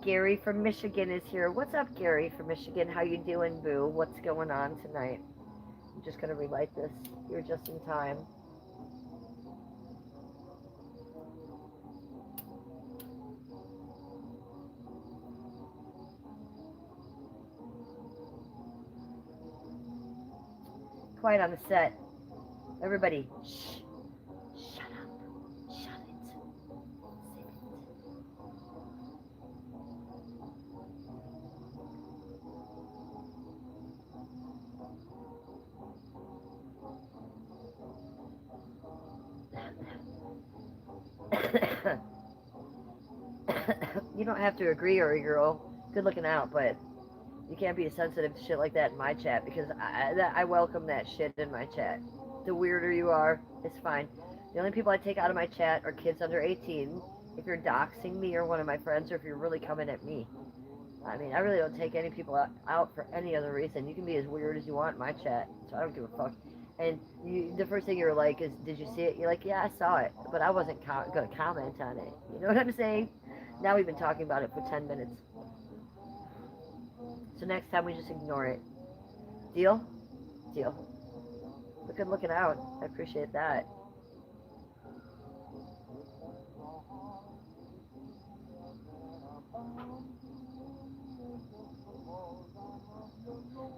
Gary from Michigan is here. What's up, Gary from Michigan? How you doing, boo? What's going on tonight? I'm just going to relight this. You're just in time. Quiet on the set. Everybody, shh. Shut up. Shut it. Sit it. You don't have to agree, or girl. Good looking out, but you can't be sensitive to shit like that in my chat because I welcome that shit in my chat. The weirder you are, it's fine. The only people I take out of my chat are kids under 18. If you're doxing me or one of my friends, or if you're really coming at me. I mean, I really don't take any people out for any other reason. You can be as weird as you want in my chat, so I don't give a fuck. And the first thing you're like is, did you see it? You're like, yeah, I saw it, but I wasn't going to comment on it. You know what I'm saying? Now we've been talking about it for 10 minutes. So next time we just ignore it. Deal? Deal. But good looking out. I appreciate that.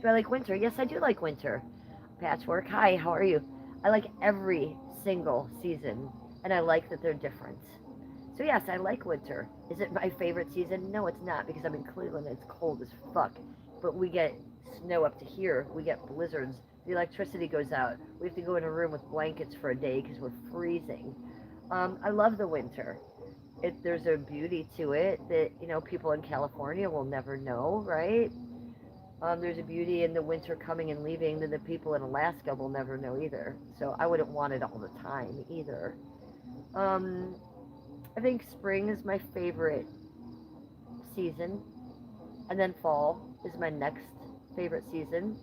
Do I like winter? Yes, I do like winter. Patchwork, hi, how are you? I like every single season, and I like that they're different. So yes, I like winter. Is it my favorite season? No, it's not, because I'm in Cleveland and it's cold as fuck. But we get snow up to here. We get blizzards. The electricity goes out. We have to go in a room with blankets for a day because we're freezing. I love the winter. There's a beauty to it that, people in California will never know, right? There's a beauty in the winter coming and leaving that the people in Alaska will never know either. So I wouldn't want it all the time either. I think spring is my favorite season, and then fall is my next favorite season,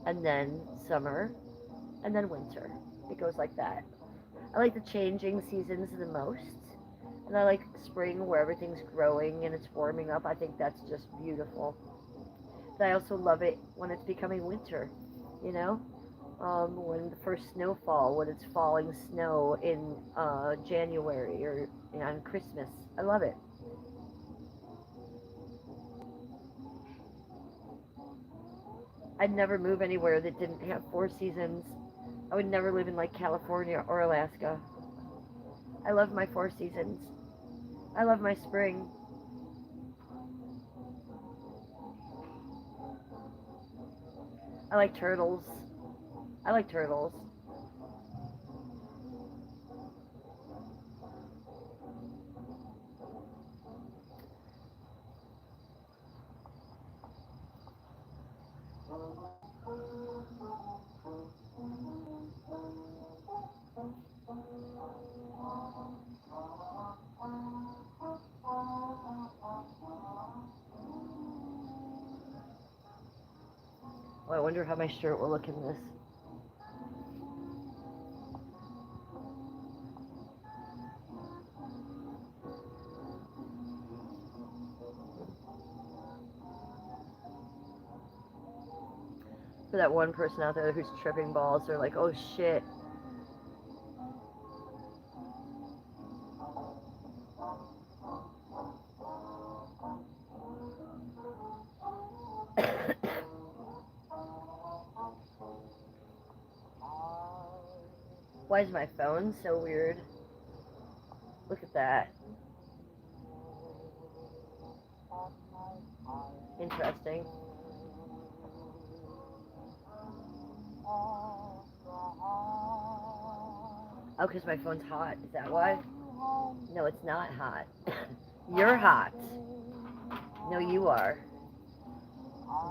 and then summer, and then winter. It goes like that. I like the changing seasons the most, and I like spring where everything's growing and it's warming up. I think that's just beautiful. But I also love it when it's becoming winter, you know? When the first snowfall, when it's falling snow in January or on Christmas. I love it. I'd never move anywhere that didn't have 4 seasons. I would never live in like California or Alaska. I love my 4 seasons. I love my spring. I like turtles. I like turtles. Oh, I wonder how my shirt will look in this. For that one person out there who's tripping balls, they're like, oh shit. Why is my phone so weird? Look at that. Interesting. Oh, because my phone's hot. Is that why? No, it's not hot. You're hot. No, you are.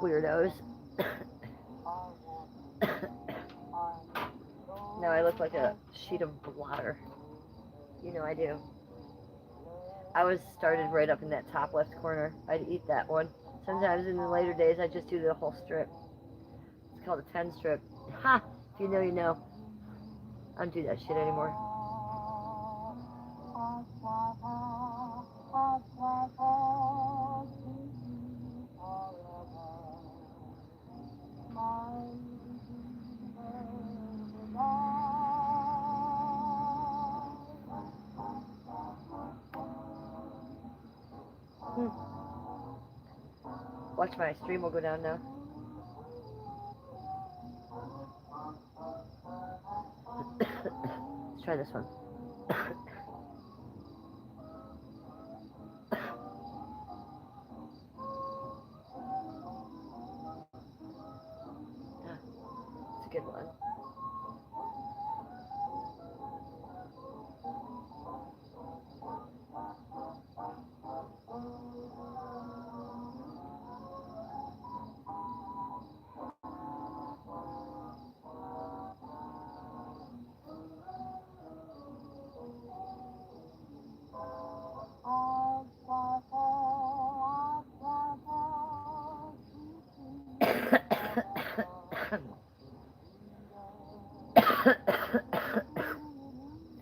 Weirdos. Now I look like a sheet of blotter. You know I do. I was started right up in that top left corner. I'd eat that one. Sometimes in the later days I just do the whole strip. It's called a 10 strip. Ha! If you know, you know. I don't do that shit anymore. Watch, my stream will go down now. Let's try this one. It's a good one.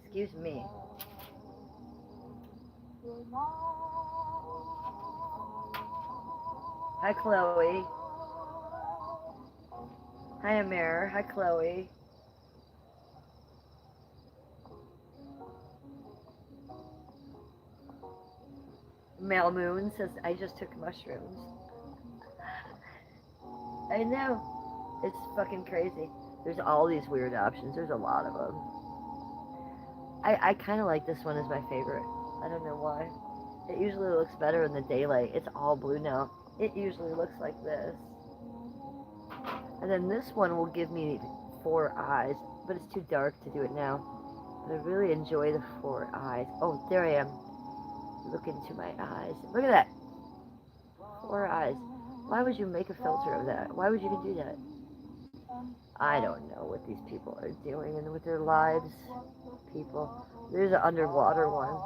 Excuse me. Hi, Chloe. Hi, Amir. Hi, Chloe. Mel Moon says, I just took mushrooms. I know. It's fucking crazy. There's all these weird options. There's a lot of them. I kind of like this one as my favorite. I don't know why. It usually looks better in the daylight. It's all blue now. It usually looks like this. And then this one will give me 4 eyes, but it's too dark to do it now. But I really enjoy the 4 eyes. Oh, there I am. Look into my eyes. Look at that. 4 eyes. Why would you make a filter of that? Why would you do that? I don't know what these people are doing and with their lives. People. There's an underwater one.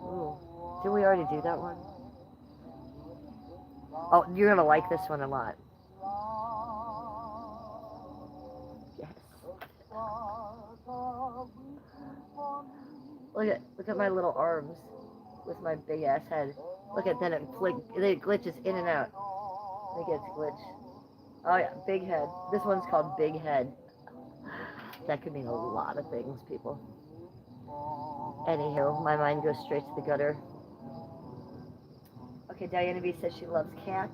Ooh. Did we already do that one? Oh, you're going to like this one a lot. Yes. Look at my little arms with my big ass head. Look at then it glitches in and out. It gets glitch. Oh yeah, big head. This one's called Big Head. That could mean a lot of things, people. Anywho, my mind goes straight to the gutter. Okay, Diana B says she loves cats.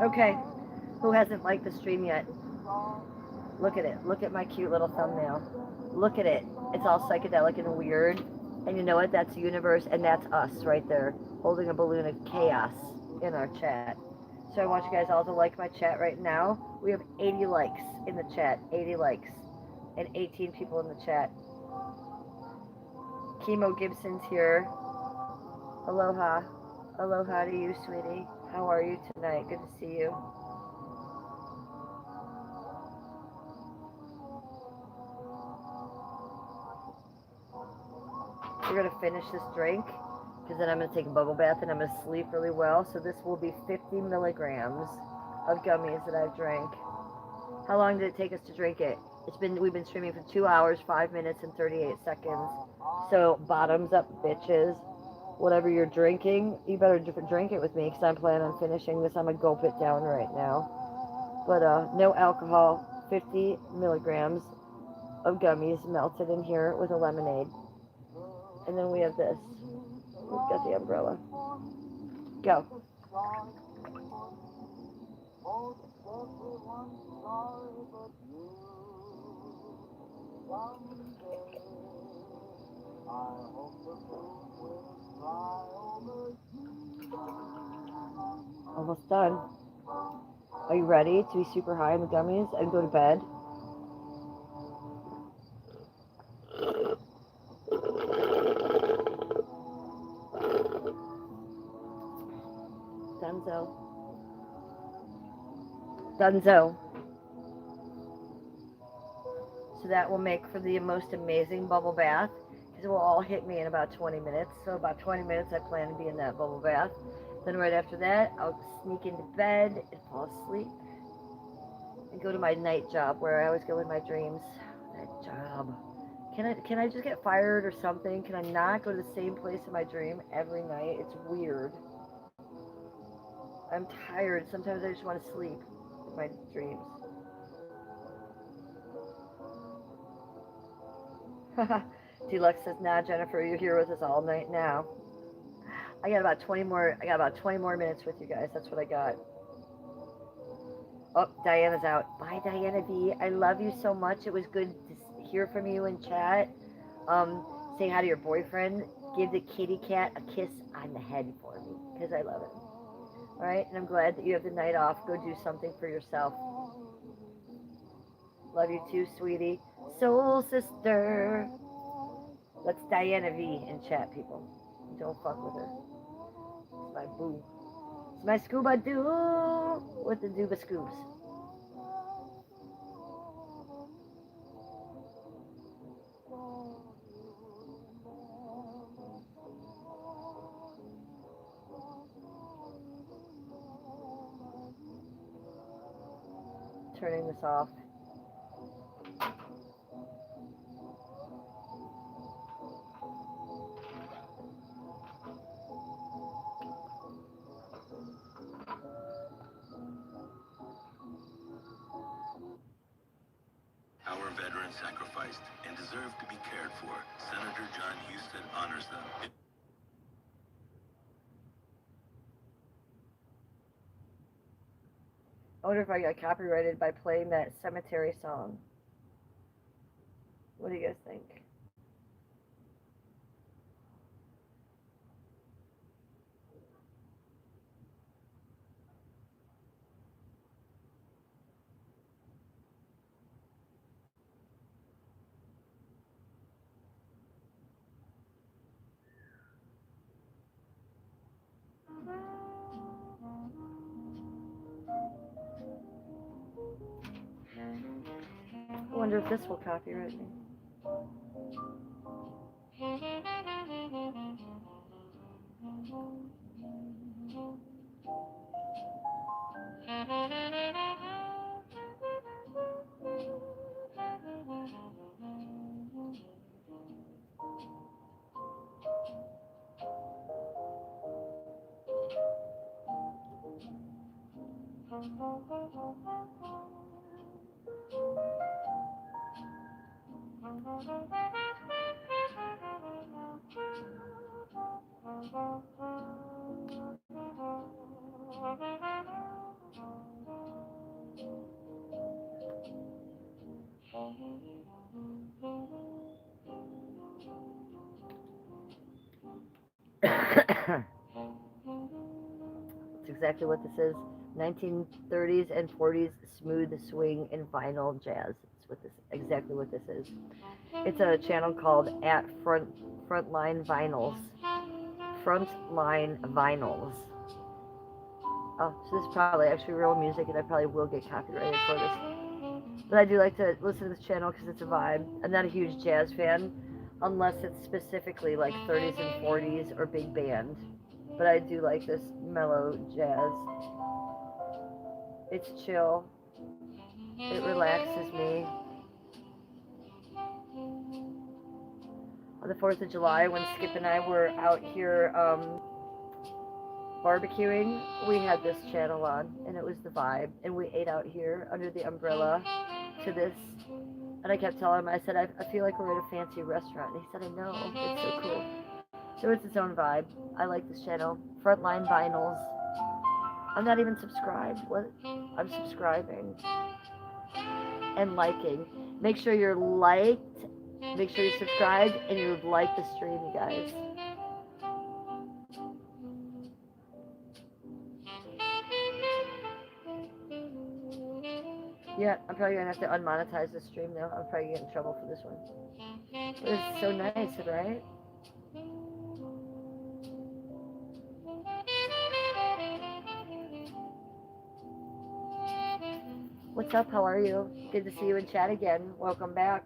Okay, who hasn't liked the stream yet? Look at it. Look at my cute little thumbnail. Look at it. It's all psychedelic and weird. And you know what? That's the universe, and that's us right there, holding a balloon of chaos in our chat. So I want you guys all to like my chat right now. We have 80 likes in the chat. 80 likes. And 18 people in the chat. Chemo Gibson's here. Aloha. Aloha to you, sweetie. How are you tonight? Good to see you. We're going to finish this drink because then I'm going to take a bubble bath and I'm going to sleep really well. So this will be 50 milligrams of gummies that I've drank. How long did it take us to drink it? We've been streaming for 2 hours, 5 minutes, and 38 seconds. So bottoms up, bitches. Whatever you're drinking, you better drink it with me because I'm planning on finishing this. I'm going to gulp it down right now. But no alcohol, 50 milligrams of gummies melted in here with a lemonade. And then we have this. We've got the umbrella. Go. Almost done. Are you ready to be super high on the gummies and go to bed? Dunzo. Dunzo. So that will make for the most amazing bubble bath because it will all hit me in about 20 minutes. So about 20 minutes I plan to be in that bubble bath. Then right after that I'll sneak into bed and fall asleep and go to my night job where I always go in my dreams. Night job. Can I just get fired or something? Can I not go to the same place in my dream every night? It's weird. I'm tired. Sometimes I just want to sleep in my dreams. Deluxe says, "Nah, Jennifer, you're here with us all night now." I got about 20 more. I got about 20 more minutes with you guys. That's what I got. Oh, Diana's out. Bye, Diana B. I love you so much. It was good to hear from you in chat. Say hi to your boyfriend. Give the kitty cat a kiss on the head for me because I love it. All right, and I'm glad that you have the night off. Go do something for yourself. Love you too, sweetie. Soul sister. That's Diana V in chat, people. Don't fuck with her. It's my boo. It's my scuba doo with the dooba scoobs. Turning this off. Our veterans sacrificed and deserve to be cared for. Senator John Huston honors them. I wonder if I got copyrighted by playing that cemetery song. What do you guys think? I wonder if this will copyright me. That's exactly what this is. 1930s and 40s smooth swing and vinyl jazz. That's what this exactly what this is. It's a channel called at Frontline Vinyls. Frontline Vinyls. Oh, so this is probably actually real music, and I probably will get copyrighted for this. But I do like to listen to this channel because it's a vibe. I'm not a huge jazz fan, unless it's specifically like 30s and 40s or big band. But I do like this mellow jazz. It's chill. It relaxes me. On the 4th of July, when Skip and I were out here barbecuing, we had this channel on, and it was the vibe. And we ate out here under the umbrella to this. And I kept telling him, I said, I feel like we're at a fancy restaurant. And he said, I know, it's so cool. So it's its own vibe. I like this channel. Frontline Vinyls. I'm not even subscribed. What? I'm subscribing and liking. Make sure you're liked. Make sure you're subscribed and you like the stream, you guys. Yeah, I'm probably gonna have to unmonetize this stream now. I'm probably gonna get in trouble for this one. But it's so nice, right? What's up? How are you? Good to see you in chat again. Welcome back.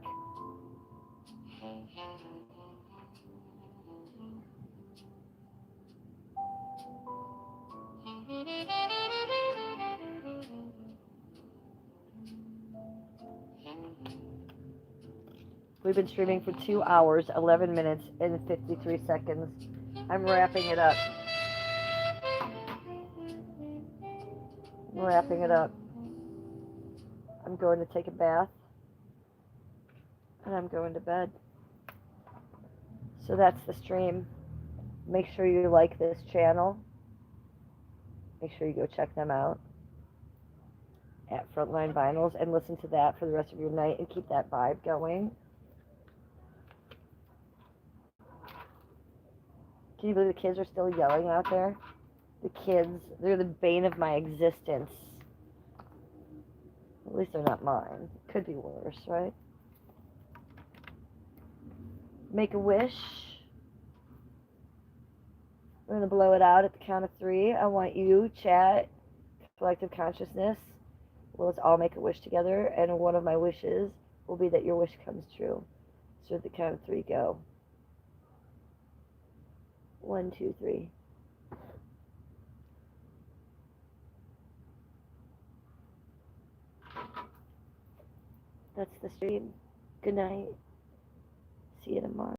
We've been streaming for 2 hours, 11 minutes, and 53 seconds. I'm wrapping it up. I'm wrapping it up. I'm going to take a bath. And I'm going to bed. So that's the stream. Make sure you like this channel. Make sure you go check them out at Frontline Vinyls and listen to that for the rest of your night and keep that vibe going. Can you believe the kids are still yelling out there? The kids, they're the bane of my existence. At least they're not mine. Could be worse, right? Make a wish. We're going to blow it out at the count of 3. I want you, chat, collective consciousness. Well, let's all make a wish together. And one of my wishes will be that your wish comes true. So at the count of 3, go. 1, 2, 3. That's the stream. Good night. See you tomorrow.